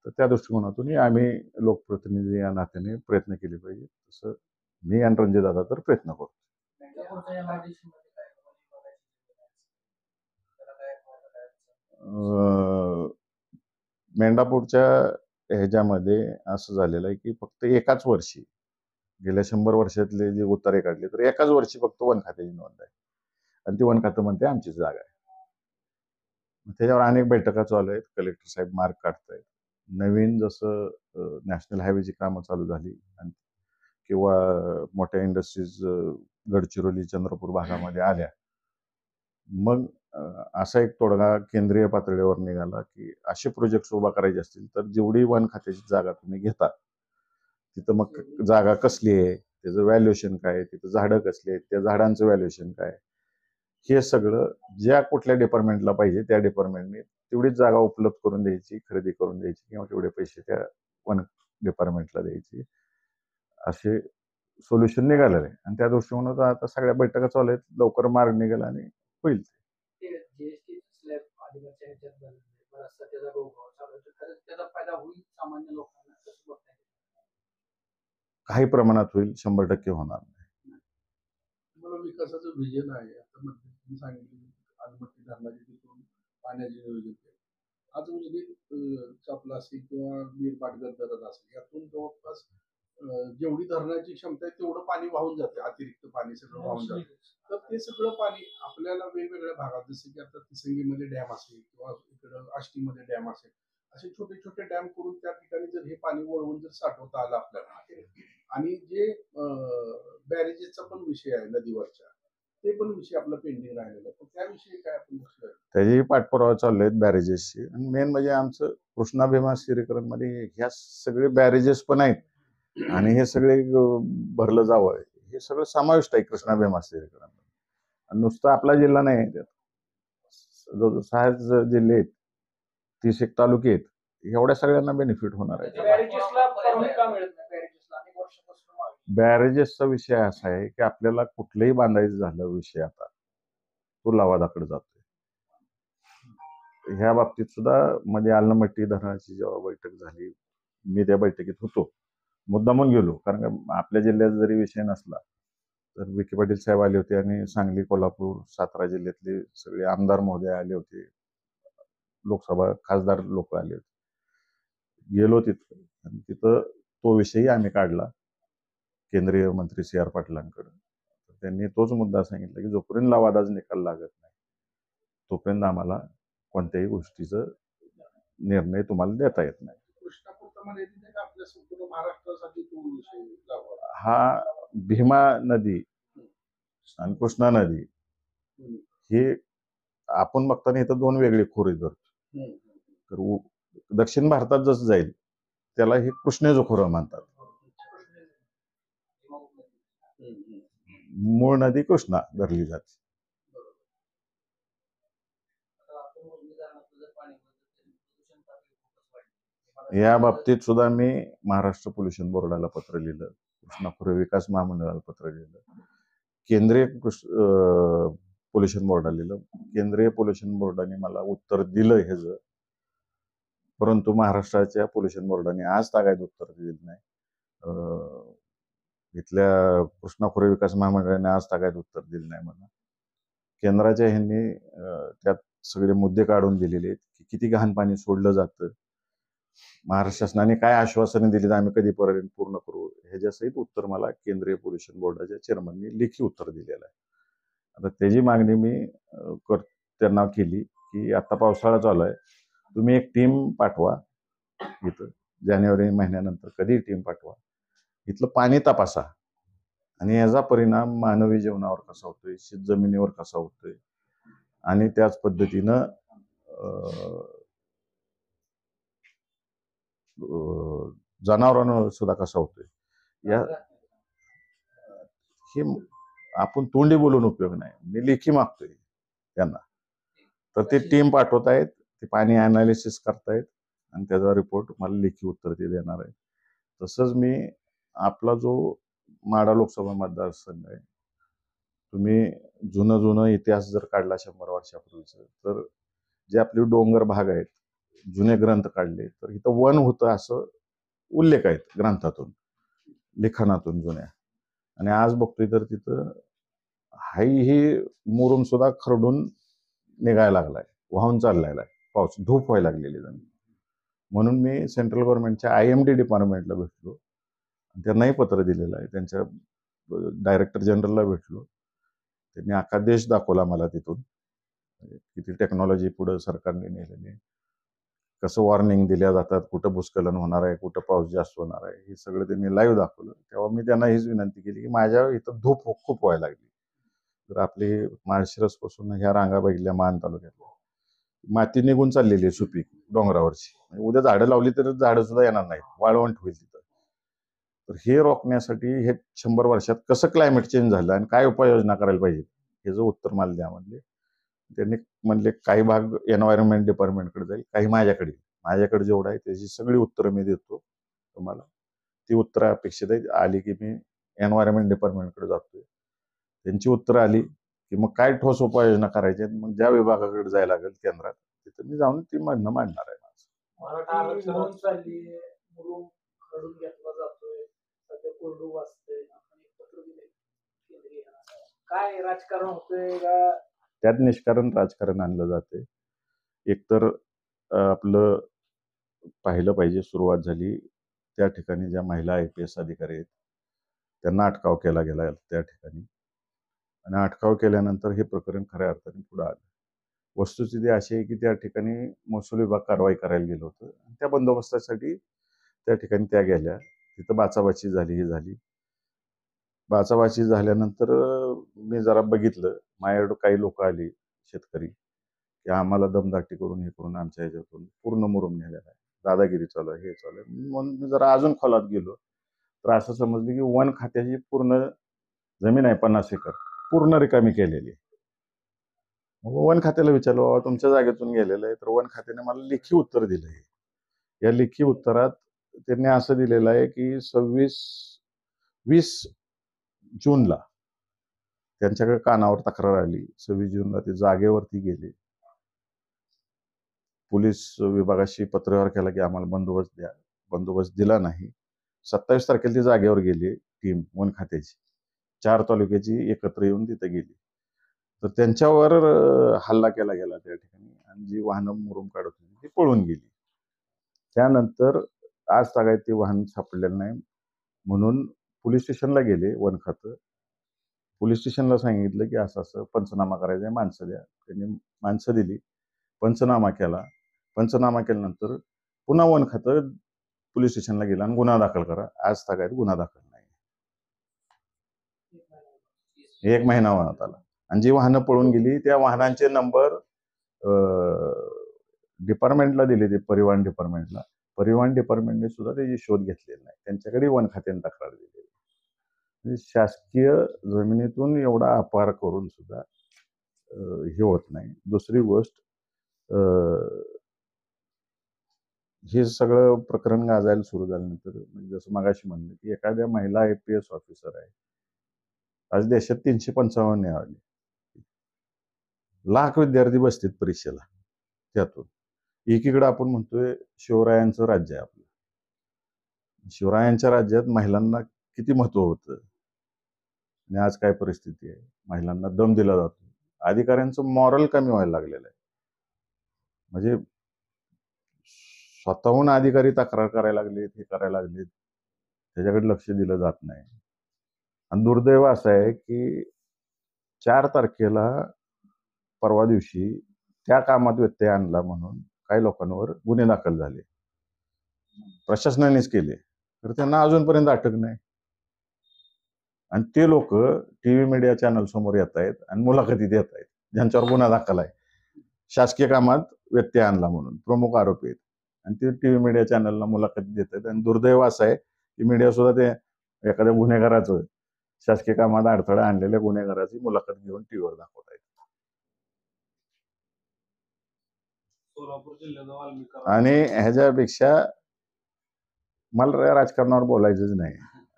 Speaker 1: तर त्या दृष्टिकोनातून आम्ही लोकप्रतिनिधी या नात्याने प्रयत्न केले पाहिजे. तसं मी आणि रणजितदादा तर प्रयत्न करतो. मेंढापूरच्या ह्याच्यामध्ये असं झालेलं आहे की फक्त एकाच वर्षी, गेल्या 100 वर्षातले जे उतारे काढले तर एकाच वर्षी फक्त वन खात्याची नोंद आहे, आणि ती वन खातं म्हणते आमचीच जागा आहे. त्याच्यावर अनेक बैठका चालू आहेत, कलेक्टर साहेब मार्ग काढतायत. नवीन जसं नॅशनल हायवेची कामं चालू झाली आणि किंवा मोठ्या इंडस्ट्रीज गडचिरोली चंद्रपूर भागामध्ये आल्या, मग असा एक तोडगा केंद्रीय पातळीवर निघाला की असे प्रोजेक्ट उभा करायचे असतील तर जेवढी वन खात्याची जागा तुम्ही घेता तिथं मग जागा कसली आहे, त्याचं व्हॅल्युएशन काय, तिथं झाडं कसली आहेत, त्या झाडांचं व्हॅल्युएशन काय, हे सगळं ज्या कुठल्या डिपार्टमेंटला पाहिजे त्या डिपार्टमेंटने तेवढीच जागा उपलब्ध करून द्यायची, खरेदी करून द्यायची, किंवा तेवढे पैसे त्या वन डिपार्टमेंटला द्यायची, असे सोल्युशन निघालेलं आहे. आणि त्या दृष्टीकोनात आता सगळ्या बैठका चालू आहेत, लवकर मार्ग निघेल आणि होईल. काही प्रमाणात होईल, 100% होणार नाही.
Speaker 4: मला विकासाचं विजन आहे. आता तुम्ही सांगितलं अलमट्टी धरणाचे तिथून पाण्याचे नियोजन केलं. आज उजनी चापला असेल किंवा मीर पाटगर धरण असेल, यातून जवळपास जेवढी धरणाची क्षमता आहे तेवढं पाणी वाहून जाते, अतिरिक्त पाणी सगळं वाहून जाते. तर ते सगळं पाणी आपल्याला वेगवेगळ्या भागात, जसं की आता तिसंगीमध्ये डॅम असेल किंवा इकडं आष्टीमध्ये डॅम असेल, असे छोटे छोटे डॅम करून त्या ठिकाणी जर हे पाणी वळवून जर साठवता आलं आपल्याला, आणि जे बॅरेजेसचा पण विषय आहे नदीवरच्या, ते पण विषय आपला पेंडिंग राहिलेला, तर त्याविषयी काय आपण
Speaker 1: त्याची पाठपुरावा चालू आहेत बॅरेजेसची. आणि मेन म्हणजे आमचं कृष्णा भीमा स्थिरीकरण मध्ये ह्या सगळे बॅरेजेस पण आहेत आणि हे सगळे भरलं जावं, हे सगळं समाविष्ट आहे कृष्णा भीमा स्थिरीकरण. आणि नुसतं आपला जिल्हा नाही, त्यात 6 जिल्हे आहेत, 31 तालुके आहेत, एवढ्या सगळ्यांना बेनिफिट होणार आहे. बॅरेजेसचा विषय असा आहे की आपल्याला कुठलंही बांधायचं झालं विषय आता तो लवादाकडे जातोय. ह्या बाबतीत सुद्धा मध्ये आलमट्टी धरणाची जेव्हा बैठक झाली, मी त्या बैठकीत होतो, मुद्दामून गेलो, कारण आपल्या जिल्ह्यात जरी विषय नसला तर विखे पाटील साहेब आले होते आणि सांगली, कोल्हापूर, सातारा जिल्ह्यातले सगळे आमदार महोदय आले होते, लोकसभा खासदार लोक आले होते. गेलो तिथं आणि तिथं तो विषयही आम्ही काढला केंद्रीय मंत्री CR पाटलांकडे. त्यांनी तोच मुद्दा सांगितला की जोपर्यंत लवादाचा निकाल लागत नाही तोपर्यंत आम्हाला कोणत्याही गोष्टीचा निर्णय तुम्हाला देता येत नाही. हा भीमा नदी आणि कृष्णा नदी हे आपण बघताना इथं 2 वेगळे खोरे धरतो. तर दक्षिण भारतात जसं जाईल त्याला हे कृष्णेचं खोरं म्हणतात. मूळ नदी कृष्णा धरली जाते. या बाबतीत सुद्धा मी महाराष्ट्र पोल्युशन बोर्डाला पत्र लिहिलं, कृष्णा खोरे विकास महामंडळाला पत्र लिहिलं, केंद्रीय पोल्युशन बोर्डाला दिलं. केंद्रीय पोल्युशन बोर्डाने मला उत्तर दिलं ह्याचं, परंतु महाराष्ट्राच्या पोल्युशन बोर्डाने आज तागायत उत्तर दिलं नाही. इथल्या कृष्णा खोरे विकास महामंडळाने आज तागायत उत्तर दिलं नाही मला. केंद्राच्या ह्यांनी त्यात सगळे मुद्दे काढून दिलेले आहेत की किती घाण पाणी सोडलं जातं, महाराष्ट्र शासनाने काय आश्वासने दिली, आम्ही कधीपर्यंत पूर्ण करू, ह्याच्यासहित उत्तर मला केंद्रीय पोल्युशन बोर्डाच्या चेअरमननी लेखी उत्तर दिलेलं आहे. आता त्याची मागणी मी त्यांना केली की आता पावसाळा चालू आहे, तुम्ही एक टीम पाठवा इथं, जानेवारी महिन्यानंतर कधी टीम पाठवा, इथलं पाणी तपासा आणि याचा परिणाम मानवी जीवनावर कसा होतोय, शेतजमिनीवर कसा होतोय आणि त्याच पद्धतीनं जनावरांवर सुद्धा कसा होतोय, या हे आपण तोंडी बोलून उपयोग नाही. मी लेखी मागतोय त्यांना, तर ते टीम पाठवत आहेत, ते पाणी अनालिसिस करतायत आणि त्याचा रिपोर्ट मला लेखी उत्तर ते देणार आहे. तसंच मी आपला जो माढा लोकसभा मतदारसंघ आहे, तुम्ही जुनं इतिहास जर काढला 100 वर्षापूर्वीचं, तर जे आपले डोंगर भाग आहेत, जुने ग्रंथ काढले तर इथं वन होतं असं उल्लेख आहेत ग्रंथातून, लिखाणातून जुन्या. आणि आज बघतोय तर तिथं ही मुरुम सुद्धा खरडून निघायला लागलाय, वाहून चाललेला आहे, पाऊस धूप व्हायला लागलेली जमीन. म्हणून मी सेंट्रल गव्हर्नमेंटच्या IMD डिपार्टमेंटला भेटलो, त्यांनाही पत्र दिलेलं आहे, त्यांच्या डायरेक्टर जनरलला भेटलो, त्यांनी अख्खा देश दाखवला मला तिथून, किती टेक्नॉलॉजी पुढे सरकारने नेलेली आहे, कसं वॉर्निंग दिल्या जातात, कुठं भूस्खलन होणार आहे, कुठं पाऊस जास्त होणार आहे, हे सगळं त्यांनी लाईव्ह दाखवलं. तेव्हा मी त्यांना हीच विनंती केली की माझ्या इथं धूप खूप व्हायला लागली. तर आपली माळशिरसपासून ह्या रांगा बघितल्या मान तालुक्यातल्या, माती निघून चाललेली आहे सुपीक डोंगरावरची, उद्या झाडं लावली तर झाडं सुद्धा येणार नाहीत, वाळवंट होईल तिथं. तर हे रोखण्यासाठी हे 100 वर्षात कसं क्लायमेट चेंज झालं आणि काय उपाययोजना करायला पाहिजे ह्याचं उत्तर मला द्या म्हणले. त्यांनी म्हणले काही भाग एन्व्हायरमेंट डिपार्टमेंटकडे जाईल, काही माझ्याकडे जेवढं आहे त्याची सगळी उत्तरं मी देतो तुम्हाला. ती उत्तरं अपेक्षित आहेत. आली की मी एन्व्हायरमेंट डिपार्टमेंटकडे जातोय, त्यांची उत्तरं आली की मग काय ठोस उपाययोजना करायच्या, मग ज्या विभागाकडे जायला लागेल केंद्रात तिथं मी जाऊन ती म्हणणं मांडणार आहे.
Speaker 2: मराठा आरक्षण चालली, मुरुम खरडून घेतला जातोय, सध्या कोरडू वाचतंय, आपण एक पत्र दिले केंद्रीय, काय राजकारण होतंय का
Speaker 1: त्यात निष्कारण राजकारण आणलं जाते. एकतर आपलं पाहिलं पाहिजे, सुरुवात झाली त्या ठिकाणी ज्या महिला IPS अधिकारी आहेत त्यांना अटकाव केला गेला त्या ठिकाणी, आणि अटकाव केल्यानंतर हे प्रकरण खऱ्या अर्थाने पुढे आलं. वस्तुस्थिती अशी आहे की त्या ठिकाणी महसूल विभाग कारवाई करायला गेलं होतं, त्या बंदोबस्तासाठी त्या ठिकाणी त्या गेल्या, तिथं बाचाबाची झाली. ही झाली बाचाबाची झाल्यानंतर मी जरा बघितलं, माझ्याकडं काही लोक आली शेतकरी की आम्हाला दमदाटी करून हे करून आमच्या ह्याच्यातून पूर्ण मुरुम नेलेला आहे, दादागिरी चालू आहे, हे चालू आहे. म्हणून मी जरा अजून खोलात गेलो तर असं समजलं की वन खात्याची पूर्ण जमीन आहे 50 एकर पूर्ण रिकामी केलेली. वन खात्याला विचारलं, बाबा तुमच्या जागेतून गेलेलं आहे, तर वन खात्याने मला लेखी उत्तर दिलं आहे. या लेखी उत्तरात त्यांनी असं दिलेलं आहे की 20 जूनला त्यांच्याकडे कानावर तक्रार आली, 26 जूनला ते जागेवरती गेले, पोलीस विभागाशी पत्रव्यवहार केला की आम्हाला बंदोबस्त द्या, बंदोबस्त दिला नाही. 27 तारखेला ती जागेवर गेली टीम वन खात्याची, 4 तालुक्याची एकत्र येऊन तिथे गेली. तर त्यांच्यावर हल्ला केला गेला त्या ठिकाणी, आणि जी वाहनं मुरुम काढत होती ती पळून गेली. त्यानंतर आज तागायत ते वाहन सापडलेलं नाही, म्हणून पोलीस स्टेशनला गेले वन खातं. पोलीस स्टेशनला सांगितलं की असं असं पंचनामा करायचा आहे, माणसं द्या. त्यांनी माणसं दिली, पंचनामा केला. पंचनामा केल्यानंतर पुन्हा वन खातं पोलीस स्टेशनला गेलं आणि गुन्हा दाखल करा. आज तागायत गुन्हा दाखल नाही. 1 महिना होत आला, आणि जी वाहनं पळून गेली त्या वाहनांचे नंबर डिपार्टमेंटला दिले, ते परिवहन डिपार्टमेंटला. परिवहन डिपार्टमेंटने सुद्धा त्याची शोध घेतलेला नाही, त्यांच्याकडे वन खात्याने तक्रार दिलेली. म्हणजे शासकीय जमिनीतून एवढा अपहार करून सुद्धा हे होत नाही. दुसरी गोष्ट, हे सगळं प्रकरण गाजायला सुरू झाल्यानंतर, जसं मगाशी म्हणलं की एखाद्या महिला IPS ऑफिसर आहे, आज देशात 355 आले, लाख विद्यार्थी बसतात परीक्षेला. त्यातून एकीकडे आपण म्हणतोय शिवरायांचं राज्य आहे आपलं. शिवरायांच्या राज्यात महिलांना किती महत्व होतं आणि आज काय परिस्थिती आहे. महिलांना दम दिला जातो. अधिकाऱ्यांचं मॉरल कमी व्हायला लागलेलं आहे. म्हणजे स्वतःहून अधिकारी तक्रार करायला लागलेत, हे करायला लागलेत, त्याच्याकडे लक्ष दिलं जात नाही. आणि दुर्दैव असं आहे की 4 तारखेला परवा दिवशी त्या कामात व्यत्यय आणला म्हणून काही लोकांवर गुन्हे दाखल झाले, प्रशासनानेच केले, तर त्यांना अजूनपर्यंत अटक नाही. आणि ते लोक टीव्ही मीडिया चॅनल समोर येत आहेत आणि मुलाखती देत आहेत ज्यांच्यावर गुन्हा दाखल आहे, शासकीय कामात व्यत्यय आणला म्हणून प्रमुख आरोपी आहेत. आणि ते टीव्ही मीडिया चॅनलला मुलाखती देत आहेत. आणि दुर्दैव असं आहे की मीडिया सुद्धा ते एखाद्या गुन्हेगाराचं, शासकीय कामात अडथळा आणलेल्या गुन्हेगाराची मुलाखत घेऊन टीव्हीवर दाखवत आहेत.
Speaker 2: सोलापूर जिल्ह्यात
Speaker 1: आणि ह्याच्यापेक्षा मला राजकारणावर बोलायचंच नाही.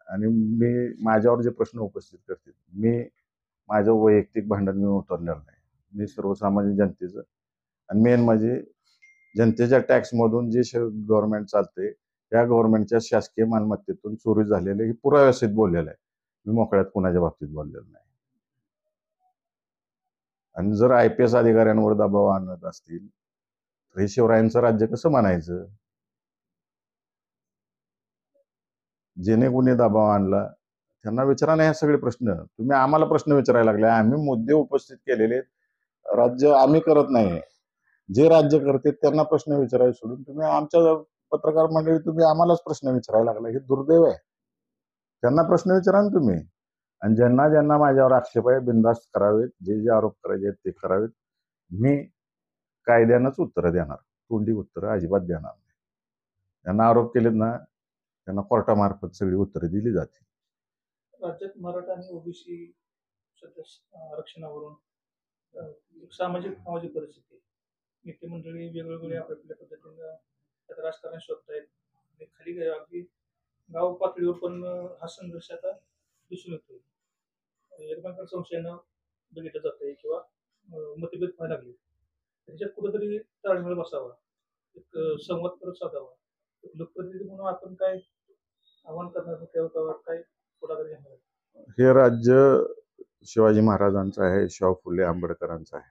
Speaker 1: आणि मी माझ्यावर जे प्रश्न उपस्थित करतील, मी माझं वैयक्तिक भांडण मी उतरलेलं नाही. मी सर्वसामान्य जनतेचं आणि मेन म्हणजे जनतेच्या टॅक्समधून जे गव्हर्नमेंट चालते त्या गव्हर्नमेंटच्या शासकीय मालमत्तेतून चोरी झालेले हे पुराव्यासहित बोललेलं आहे. मी मोकळ्यात कुणाच्या बाबतीत बोललेलं नाही. आणि जर IPS अधिकाऱ्यांवर दबाव आणत असतील तर हे शिवरायांचं राज्य कसं म्हणायचं? जेणे कोणी दबाव आणला त्यांना विचारा नाही. हे सगळे प्रश्न तुम्ही आम्हाला प्रश्न विचारायला लागले. आम्ही मुद्दे उपस्थित केलेले, राज्य आम्ही करत नाही, जे राज्य करते त्यांना प्रश्न विचारायला सोडून तुम्ही आमच्या पत्रकार मंडळी तुम्ही आम्हालाच प्रश्न विचारायला लागला. हे दुर्दैव आहे. त्यांना प्रश्न विचारा ना तुम्ही. आणि ज्यांना ज्यांना माझ्यावर आक्षेप आहे बिनधास्त करावेत, जे जे आरोप करायचे आहेत ते करावेत. मी कायद्यानंच उत्तरं देणार, तोंडी उत्तरं अजिबात देणार नाही. त्यांना आरोप केलेत ना, त्यांना कोर्टामार्फत सगळी उत्तरं दिली जातील.
Speaker 2: राज्यात मराठा आणि ओबीसी आरक्षणावरून सामाजिक परिस्थिती आहे. नेते मंडळी वेगवेगळे आपल्या पद्धतीनं त्यात राजकारण शोधतायत आणि खाली अगदी गाव पातळीवर पण हा संघर्ष आता दिसून येतोय. एकमेकांना संशयानं बघितलं जातंय किंवा मतभेद व्हायला लागले. त्याच्यात कुठेतरी ताळमेळ बसावा, एक संवाद परत साधावा. लोकप्रतिनिधी म्हणून आपण काय आव्हान करणार, तेव्हा काय पुढाकार घेणार?
Speaker 1: हे राज्य शिवाजी महाराजांचं आहे, शाहू फुले आंबेडकरांचं आहे.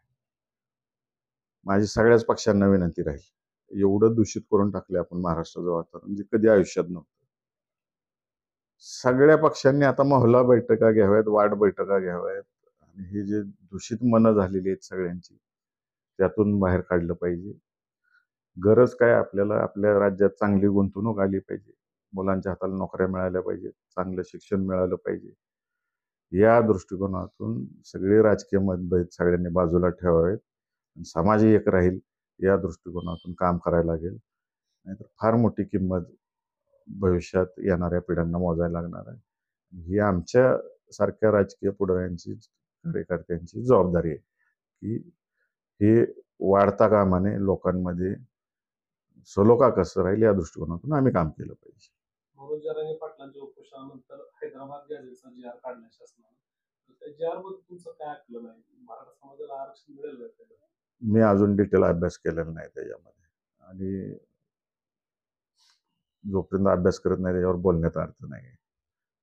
Speaker 1: माझी सगळ्याच पक्षांना विनंती राहील, एवढं दूषित करून टाकले आपण महाराष्ट्राचं वातावरण जे कधी आयुष्यात नव्हतं. सगळ्या पक्षांनी आता मोहल्ला बैठका घ्याव्यात, वार्ड बैठका घ्याव्यात आणि हे जे दूषित मनं झालेली आहेत सगळ्यांची त्यातून बाहेर काढलं पाहिजे. गरज काय, आपल्याला आपल्या राज्यात चांगली गुंतवणूक आली पाहिजे, मुलांच्या हाताला नोकऱ्या मिळाल्या पाहिजेत, चांगलं शिक्षण मिळालं पाहिजे. या दृष्टिकोनातून सगळे राजकीय मतभेद सगळ्यांनी बाजूला ठेवावेत आणि समाज एक राहील या दृष्टिकोनातून काम करायला लागेल. नाहीतर फार मोठी किंमत भविष्यात येणाऱ्या पिढ्यांना मोजायला लागणार आहे. ही आमच्या सारख्या राजकीय पुढाऱ्यांची, कार्यकर्त्यांची जबाबदारी आहे की हे वाढता कामाने लोकांमध्ये सलोखा कसं राहील या दृष्टिकोनातून आम्ही काम केलं पाहिजे.
Speaker 2: मनोज जरांगे पाटलांच्या उपोषणानंतर हैदराबाद गॅझेटचा जी आर काढण्यात शासनानं, तर त्या जी आर मध्ये तुमचं काय आकलन आहे? मराठा समाजाला आरक्षण मिळेल का?
Speaker 1: मी अजून डिटेल अभ्यास केलेला नाही त्याच्यामध्ये, आणि जोपर्यंत अभ्यास करत नाही त्याच्यावर बोलण्याचा अर्थ नाही.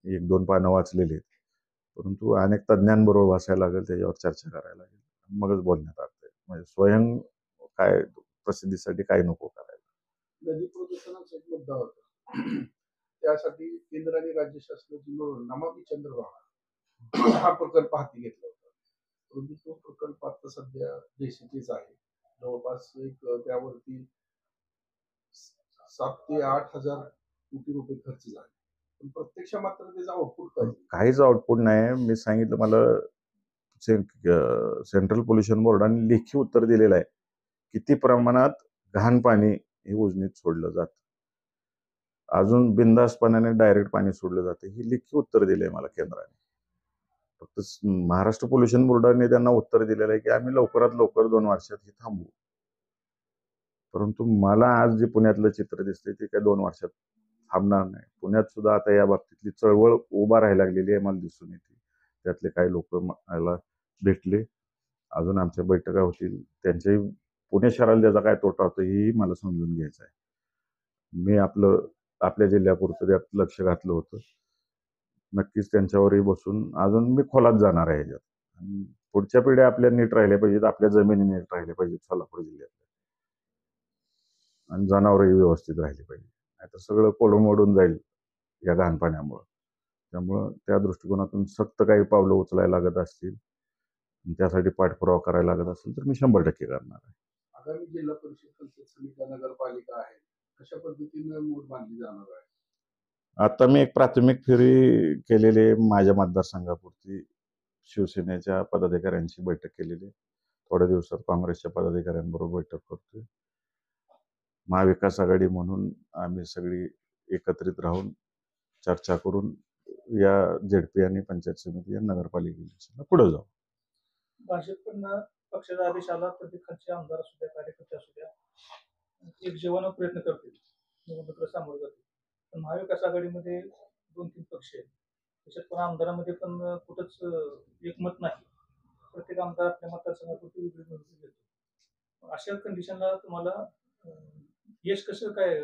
Speaker 1: 1-2 पानं वाचलेली आहेत, परंतु अनेक तज्ज्ञांबरोबर बसायला लागेल, त्याच्यावर चर्चा करायला लागेल, मगच बोलण्यात अर्थ आहे. म्हणजे स्वयं काय प्रसिद्धीसाठी काय नको करायला.
Speaker 4: नदी प्रदूषणाचा एक मुद्दा होता. त्यासाठी केंद्र आणि राज्य शासनाची मिळून नमामि चंद्रभागा हा प्रकल्प हाती घेतला होता. परंतु तो प्रकल्प आता सध्या देशाचीच आहे. जवळपास एक त्यावरती 7 ते 8 हजार कोटी रुपये खर्च झाले. पण प्रत्यक्ष मात्र त्याचा आउटपुट
Speaker 1: काहीच आउटपुट नाही. मी सांगितलं, मला सेंट्रल पोल्युशन बोर्डाने लेखी उत्तर दिलेलं आहे किती प्रमाणात घाण पाणी हे उजनीत सोडलं जातं. अजून बिनधास्तपणाने डायरेक्ट पाणी सोडलं जातं, ही लेखी उत्तर दिले मला केंद्राने. फक्त महाराष्ट्र पोल्युशन बोर्डाने त्यांना उत्तर दिलेलं आहे की आम्ही लवकरात लवकर 2 वर्षात हे थांबवू. परंतु मला आज जे पुण्यातलं चित्र दिसतंय ते काय 2 वर्षात थांबणार नाही. पुण्यात सुद्धा आता या बाबतीतली चळवळ उभा राहायला लागलेली आहे, मला दिसून येते. त्यातले काही लोक मला भेटले, अजून आमच्या बैठका होतील, त्यांच्याही पुणे शहराला त्याचा काय तोटा होतो हेही मला समजून घ्यायचं आहे. मी आपल्या जिल्ह्यापुरतं त्यात लक्ष घातलं होतं. नक्कीच त्यांच्यावरही बसून अजून मी खोलात जाणार आहे ह्याच्यात. आणि पुढच्या पिढ्या आपल्या नीट राहिल्या पाहिजेत, आपल्या जमिनी नीट राहिल्या पाहिजेत सोलापूर जिल्ह्यात, आणि जनावरही व्यवस्थित राहिली पाहिजे. नाहीतर सगळं कोलमडून जाईल या घाणपाण्यामुळं. त्यामुळं त्या दृष्टिकोनातून सक्त काही पावलं उचलायला लागत असतील, त्यासाठी पाठपुरावा करायला लागत असेल तर मी 100% करणार आहे.
Speaker 4: आगामी जिल्हा परिषद, पंचायत समित्या, नगरपालिका आहे, कशा पद्धतीने मूड बांधली जाणार आहे?
Speaker 1: आता मी एक प्राथमिक फेरी केलेली आहे माझ्या मतदारसंघापुरती. शिवसेनेच्या पदाधिकाऱ्यांची बैठक केलेली आहे. थोड्या दिवसात काँग्रेसच्या पदाधिकाऱ्यांबरोबर बैठक करतोय. महाविकास आघाडी म्हणून आम्ही सगळी एकत्रित राहून चर्चा करून या झेडपी आणि पंचायत समिती या नगरपालिकेला पुढे जाऊ.
Speaker 2: भाजपकडनं पक्षाचा आदेश आला तर ते खालचे आमदार असू द्या, कार्यकर्ते असू द्या, एक जेवणाचा प्रयत्न करतील, निवडणुकीला सामोरं जातील. पण महाविकास आघाडीमध्ये 2-3 पक्ष आहेत, त्याच्यात पण आमदारामध्ये पण कुठंच एकमत नाही. प्रत्येक आमदार आपल्या मतदारसंघापुरती वेगळी निवडणूक घेतो. अशा कंडिशनला तुम्हाला यश कसं काय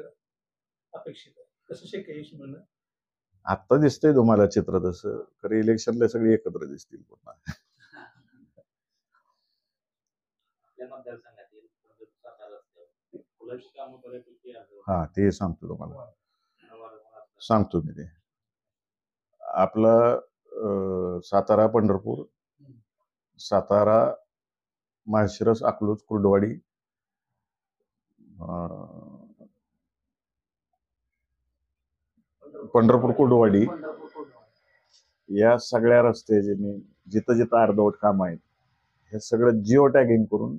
Speaker 2: अपेक्षित आहे, कसं शक्य आहे यश मिळणं?
Speaker 1: आता दिसतंय तुम्हाला चित्र तसं, खरं इलेक्शनला सगळी एकत्र दिसतील पुन्हा. हा, ते सांगतो तुम्हाला, सांगतो मी ते. आपलं सातारा पंढरपूर, सातारा माळशिरस, अकलूज, कुर्डवाडी, पंढरपूर कुर्डवाडी या सगळ्या रस्त्याचे मी जिथं जिथं अर्धवट काम आहेत हे सगळं जिओ टॅगिंग करून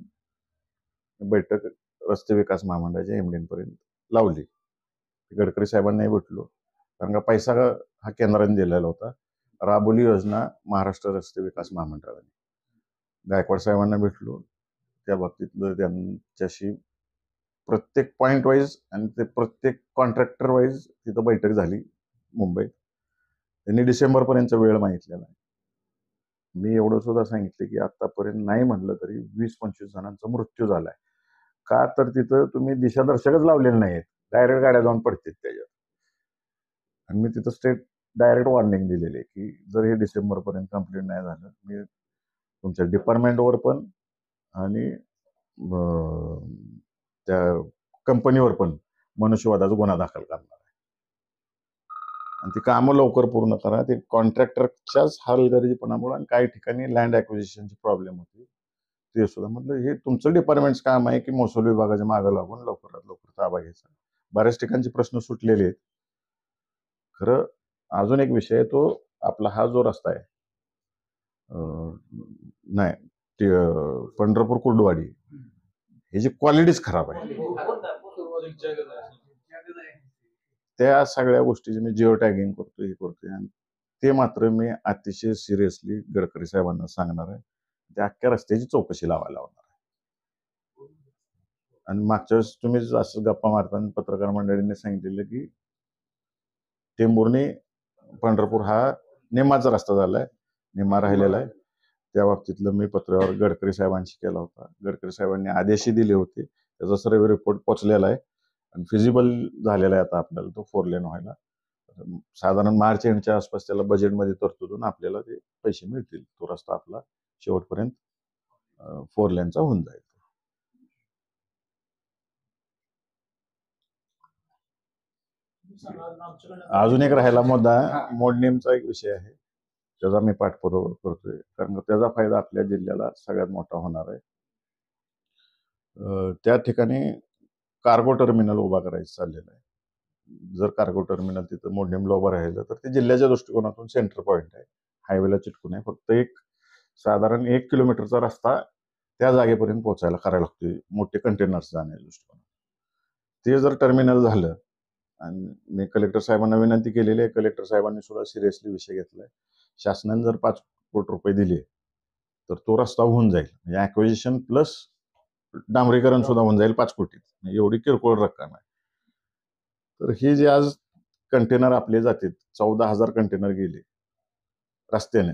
Speaker 1: बैठक रस्ते विकास महामंडळाच्या MD पर्यंत लावली. गडकरी साहेबांनाही भेटलो, कारण का पैसा हा केंद्राने दिलेला होता. राबवली योजना महाराष्ट्र रस्ते विकास महामंडळाने. गायकवाड साहेबांना भेटलो, त्या बाबतीत त्यांच्याशी प्रत्येक पॉईंट वाईज आणि ते प्रत्येक कॉन्ट्रॅक्टर वाईज तिथं बैठक झाली मुंबईत. त्यांनी डिसेंबरपर्यंतचा वेळ मागितलेला आहे. मी एवढं सुद्धा सांगितलं की आतापर्यंत नाही म्हटलं तरी 20-25 जणांचा मृत्यू झालाय. का तर तिथं तुम्ही दिशादर्शकच लावलेले नाहीत, डायरेक्ट गाड्या जाऊन पडतील त्याच्यात. आणि मी तिथं स्ट्रेट डायरेक्ट वॉर्निंग दिलेली आहे की जर हे डिसेंबरपर्यंत कंप्लीट नाही झालं, मी तुमच्या डिपार्टमेंटवर पण आणि त्या कंपनीवर पण मनुष्यवधाचा गुन्हा दाखल करणार आहे. आणि ती कामं लवकर पूर्ण करा. ते कॉन्ट्रॅक्टरच्याच हलगर्जीपणामुळे आणि काही ठिकाणी लँड ॲक्विजिशनची प्रॉब्लेम होती, ते सुद्धा. म्हटलं हे तुमचं डिपार्टमेंटचं काम आहे की महसूल विभागाच्या मागं लागून लवकरात लवकर ताबा घ्यायचा. बऱ्याच ठिकाणचे प्रश्न सुटलेले आहेत. खरं अजून एक विषय आहे, तो आपला हा जो रस्ता आहे, नाही ते पंढरपूर कुर्डवाडी, ह्याची क्वालिटीच खराब आहे. त्या सगळ्या गोष्टीची मी जिओ टॅगिंग करतोय, हे करतोय. आणि ते मात्र मी अतिशय सिरियसली गडकरी साहेबांना सांगणार आहे. त्या अख्ख्या रस्त्याची चौकशी लावायला लावणार आहे. आणि मागच्या वेळेस तुम्ही असं गप्पा मारताना पत्रकार मंडळींनी सांगितलेलं की टेंभुर्णी पंढरपूर हा निम्माचा रस्ता झालाय, निम्मा राहिलेला आहे. त्या बाबतीतलं मी पत्रावर गडकरी साहेबांशी केला होता. गडकरी साहेबांनी आदेशही दिले होते, त्याचा सर्व रिपोर्ट पोचलेला आहे आणि फिजिबल झालेला आहे आता आपल्याला तो 4 लेन व्हायला. साधारण मार्च एंडच्या आसपास त्याला बजेटमध्ये तरतूदून आपल्याला ते पैसे मिळतील. तो रस्ता आपला शेवटपर्यंत 4 लेनचा होऊन जाईल. अजून एक राहिला मुद्दा, मोडनेमचा एक विषय आहे, त्याचा मी पाठपुरावा करतोय, कारण त्याचा फायदा आपल्या जिल्ह्याला सगळ्यात मोठा होणार आहे. त्या ठिकाणी कार्गो टर्मिनल उभा करायचं चाललेलं आहे. जर कार्गो टर्मिनल तिथं मोडनेमला उभं राहिलं तर ते जिल्ह्याच्या दृष्टिकोनातून सेंटर पॉईंट आहे, हायवेला चिटकून आहे. फक्त साधारण 1 किलोमीटरचा रस्ता त्या जागेपर्यंत पोहोचायला करायला लागतोय, मोठे कंटेनर्स जाण्याच्या दृष्टिकोनातून. ते जर टर्मिनल झालं, आणि मी कलेक्टर साहेबांना विनंती केलेली आहे, कलेक्टर साहेबांनी सुद्धा सिरियसली विषय घेतलाय. शासनाने जर 5 कोटी रुपये दिले तर तो रस्ता होऊन जाईल. म्हणजे ॲक्विजिशन प्लस डांबरीकरण सुद्धा होऊन जाईल 5 कोटीत. एवढी किरकोळ रक्कम आहे. तर हे जे आज कंटेनर आपले जातील, 14,000 कंटेनर गेले रस्त्याने,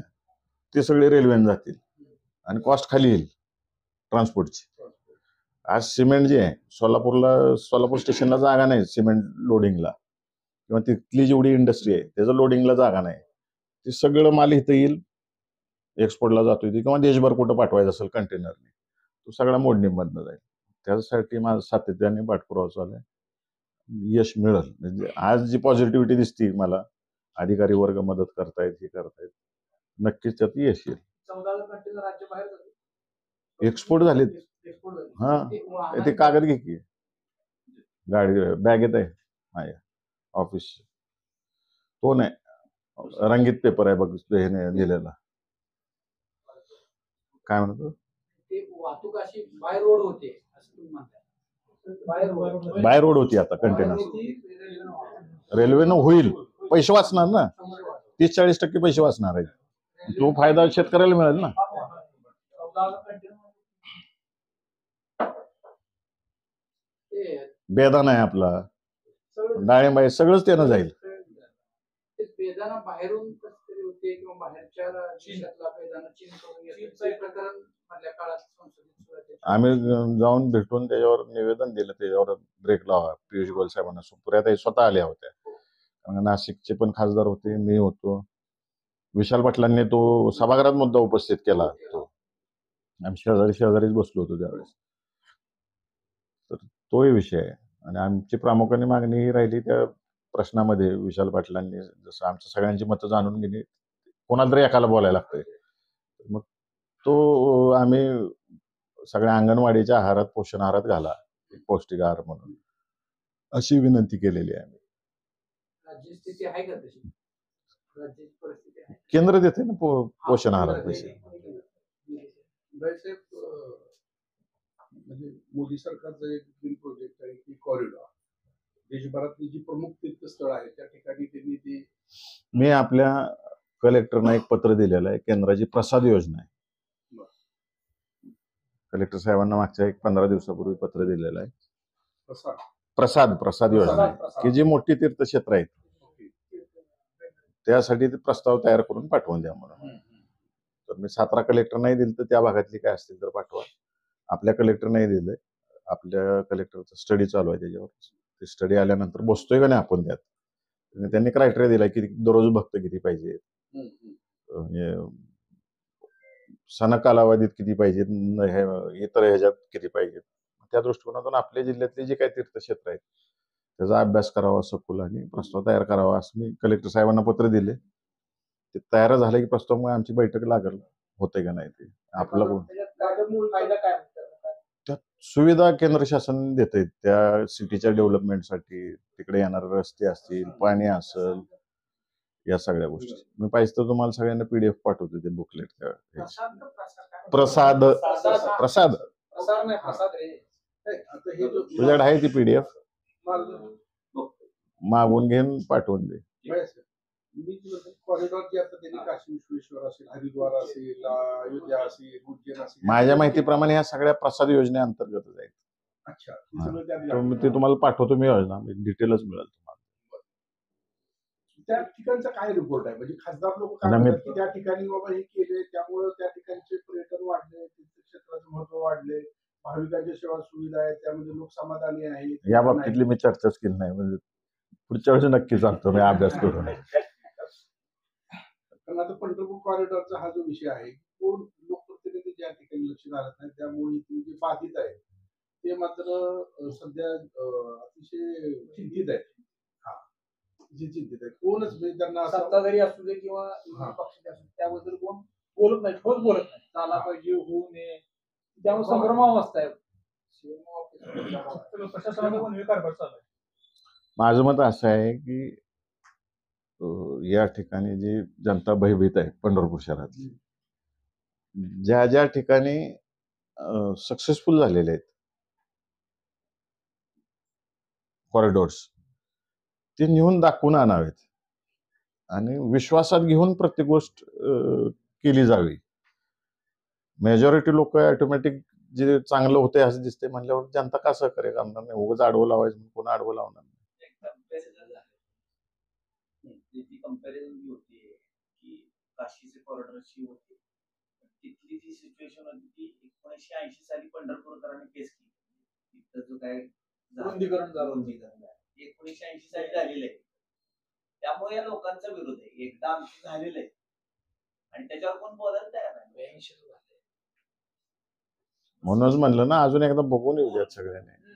Speaker 1: ते सगळे रेल्वेने जातील आणि कॉस्ट खाली येईल. ट्रान्सपोर्टची. आज सिमेंट जे आहे सोलापूर स्टेशनला जागा नाही सिमेंट लोडिंगला, किंवा तिथली जेवढी इंडस्ट्री आहे त्याचं लोडिंगला जागा नाही. ते सगळं माल इथं येईल, एक्सपोर्टला जातोय किंवा देशभर कुठं पाठवायचं असेल कंटेनरने, तो सगळा मोडणी बंद जाईल. त्यासाठी माझं सातत्याने पाठपुरावा चालू आहे. यश मिळेल. म्हणजे आज जी पॉझिटिव्हिटी दिसते मला, अधिकारी वर्ग मदत करतायत, हे करतायत, नक्कीच त्यात यश येईल.
Speaker 3: 14 कंटेनर राज्याबाहेर जाते.
Speaker 1: एक्सपोर्ट झालेत.
Speaker 3: एक्सपोर्ट झाले.
Speaker 1: हा
Speaker 3: ते
Speaker 1: ते
Speaker 3: वाहनांच्या-
Speaker 1: कागद घे की, गाडी बॅगेत आहे माझ्या ऑफिस. तो नाही, रंगीत पेपर आहे बघ हे दिलेला. काय म्हणतो?
Speaker 3: ते वाहतूक अशी बाय रोड होते असं तुम्ही म्हणताय.
Speaker 1: बाय रोड होती आता कंटेनर. रेल्वेनं होईल, पैसे वाचणार ना, 30-40% पैसे वाचणार आहेत. तो फायदा शेतकऱ्याला मिळेल ना. बेदाना आहे आपला, डाळिंब आहे, सगळंच त्यानं जाईल.
Speaker 3: ते बेदाना बाहेरून कसतरी होते किंवा बाहेरच्या देशातला बेदाना चीन करून येतो. ते प्रकरण मधल्या काळात संसदेत सुद्धा त्याची-
Speaker 1: आम्ही जाऊन भेटून त्याच्यावर निवेदन दिलं, त्याच्यावर ब्रेक लावा. पियुष गोयल साहेबांना, सुप्रियाताई स्वतः आल्या होत्या. कारण नाशिकचे पण खासदार होते, मी होतो. विशाल पाटलांनी तो सभागृहात मुद्दा उपस्थित केला. तो आम्ही शेजारीच बसलो होतो त्यावेळेस. तर तोही विषय आहे. आणि आमची प्रामुख्याने मागणी ही राहिली त्या प्रश्नामध्ये, विशाल पाटलांनी जसं आमच्या सगळ्यांची मतं जाणून घेणे, कोणाला तरी एकाला बोलायला लागतंय. मग तो आम्ही सगळ्या अंगणवाडीच्या आहारात, पोषण आहारात घाला, पौष्टिक आहार म्हणून, अशी विनंती केलेली आहे.
Speaker 3: राज्याची स्थिती आहे का तशी? राज्याची परिस्थिती आहे.
Speaker 1: केंद्र देते ना पोषण आहारात पैसे.
Speaker 4: साहेब, म्हणजे मोदी सरकारचं एक ड्रीम प्रोजेक्ट आहे की कॉरिडॉर. देशभरातली जी प्रमुख तीर्थस्थळ आहेत त्या ठिकाणी त्यांनी ते.
Speaker 1: मी आपल्या कलेक्टरना एक पत्र दिलेलं आहे. केंद्राची प्रसाद योजना आहे. कलेक्टर साहेबांना मागच्या 15 दिवसापूर्वी पत्र दिलेलं आहे. प्रसाद योजना आहे की जी मोठी तीर्थक्षेत्र आहेत त्यासाठी ते प्रस्ताव तयार करून पाठवून द्या म्हणून. तर मी 17 कलेक्टर नाही दिलं तर त्या भागातली काय असतील तर पाठवा. आपल्या कलेक्टर नाही दिलंय, आपल्या कलेक्टरचा स्टडी चालू आहे त्याच्यावर. ते स्टडी आल्यानंतर बसतोय का नाही आपण त्यात. त्यांनी क्रायटेरिया दिला की दररोज भक्त किती पाहिजे, सण कालावधीत किती पाहिजे, इतर ह्याच्यात किती पाहिजे. त्या दृष्टिकोनातून आपल्या जिल्ह्यातले जे काही तीर्थक्षेत्र आहेत त्याचा अभ्यास करावा सखोल आणि प्रस्ताव तयार करावा असं मी कलेक्टर साहेबांना पत्र दिले. ते तयार झालं की प्रस्ताव मग आमची बैठक लागल, होते का नाही ते आपला कोण. त्यात सुविधा केंद्र शासन देते त्या सिटीच्या डेव्हलपमेंटसाठी. तिकडे येणारे रस्ते असतील, पाणी असेल, या सगळ्या गोष्टी. मी पाहिजे तर तुम्हाला सगळ्यांना PDF पाठवतो ते बुकलेट. प्रसाद तुझ्याकडे आहे ती PDF, मागून घेऊन पाठवून दे.
Speaker 4: कॉरिडॉर जे आता त्यांनी काशी विश्वेश्वर असेल, हरिद्वार असेल, अयोध्या असेल, उज्जैन असेल,
Speaker 1: माझ्या माहितीप्रमाणे ह्या सगळ्या प्रसाद योजनेअंतर्गत जाईल.
Speaker 4: अच्छा,
Speaker 1: ते तुम्हाला पाठवतो मी योजना, डिटेलच मिळेल तुम्हाला.
Speaker 4: त्या ठिकाणचा काय रिपोर्ट आहे? म्हणजे खासदार लोक काय
Speaker 1: आणि
Speaker 4: म्हणतात की त्या ठिकाणी बाबा हे केले त्यामुळे त्या ठिकाणचे पर्यटन वाढले, तीर्थक्षेत्राचं महत्व वाढले, भाविकांच्या सेवा सुविधा आहेत, त्यामध्ये लोक समाधानी आहेत.
Speaker 1: या बाबतीतली मी चर्चाच केली नाही. म्हणजे पुढच्या वेळेस नक्की सांगतो मी अभ्यास करून.
Speaker 4: कारण आता पंढरपूर कॉरिडॉरचा हा जो विषय आहे, कोण लोकप्रतिनिधी ज्या ठिकाणी लक्ष घालत नाही, त्यामुळे इथले जे बाधित आहेत ते मात्र सध्या अतिशय चिंतित आहेत. चिंतित आहेत. कोणच त्यांना
Speaker 2: सत्ताधारी असू दे किंवा पक्षाचे असू दे त्याबद्दल कोण बोलत नाही, ठोस बोलत नाही. झाला पाहिजे, होऊ नये, त्यामुळे संभ्रमावस्था आहे. प्रशासनाचा पण कारभार चालू आहे.
Speaker 1: माझं मत असं आहे की या ठिकाणी जी जनता भयभीत आहे पंढरपूर शहरातली, ज्या ज्या ठिकाणी सक्सेसफुल झालेले आहेत कॉरिडॉर्स, ते नेऊन दाखवून आणावेत आणि विश्वासात घेऊन प्रत्येक गोष्ट केली जावी. मेजॉरिटी लोक ऑटोमॅटिक जे चांगलं होते असं दिसते म्हणल्यावर जनता का सहकार्य करणार नाही. उगाच आडवं लावायचं, कोणा आडवं लावणार नाही.
Speaker 5: ती कंपॅरिझन जी होती की काशीचे कॉरिडॉरची होती, तिथली जी सिच्युएशन होती ती 1980 साली पंढरपूरकरांनी केस केली. तिथं जो काय
Speaker 2: रुंदीकरण झालं.
Speaker 5: रुंदीकरण झालं. 1980 साली झालेलं आहे. त्यामुळे या लोकांचा विरोध आहे. एकदा आमचं झालेलं आहे आणि त्याच्यावर कोण बोलायला तयार नाही.
Speaker 1: म्हणूनच म्हणलं ना, अजून एकदा बघून येऊ द्यात सगळ्यांनी.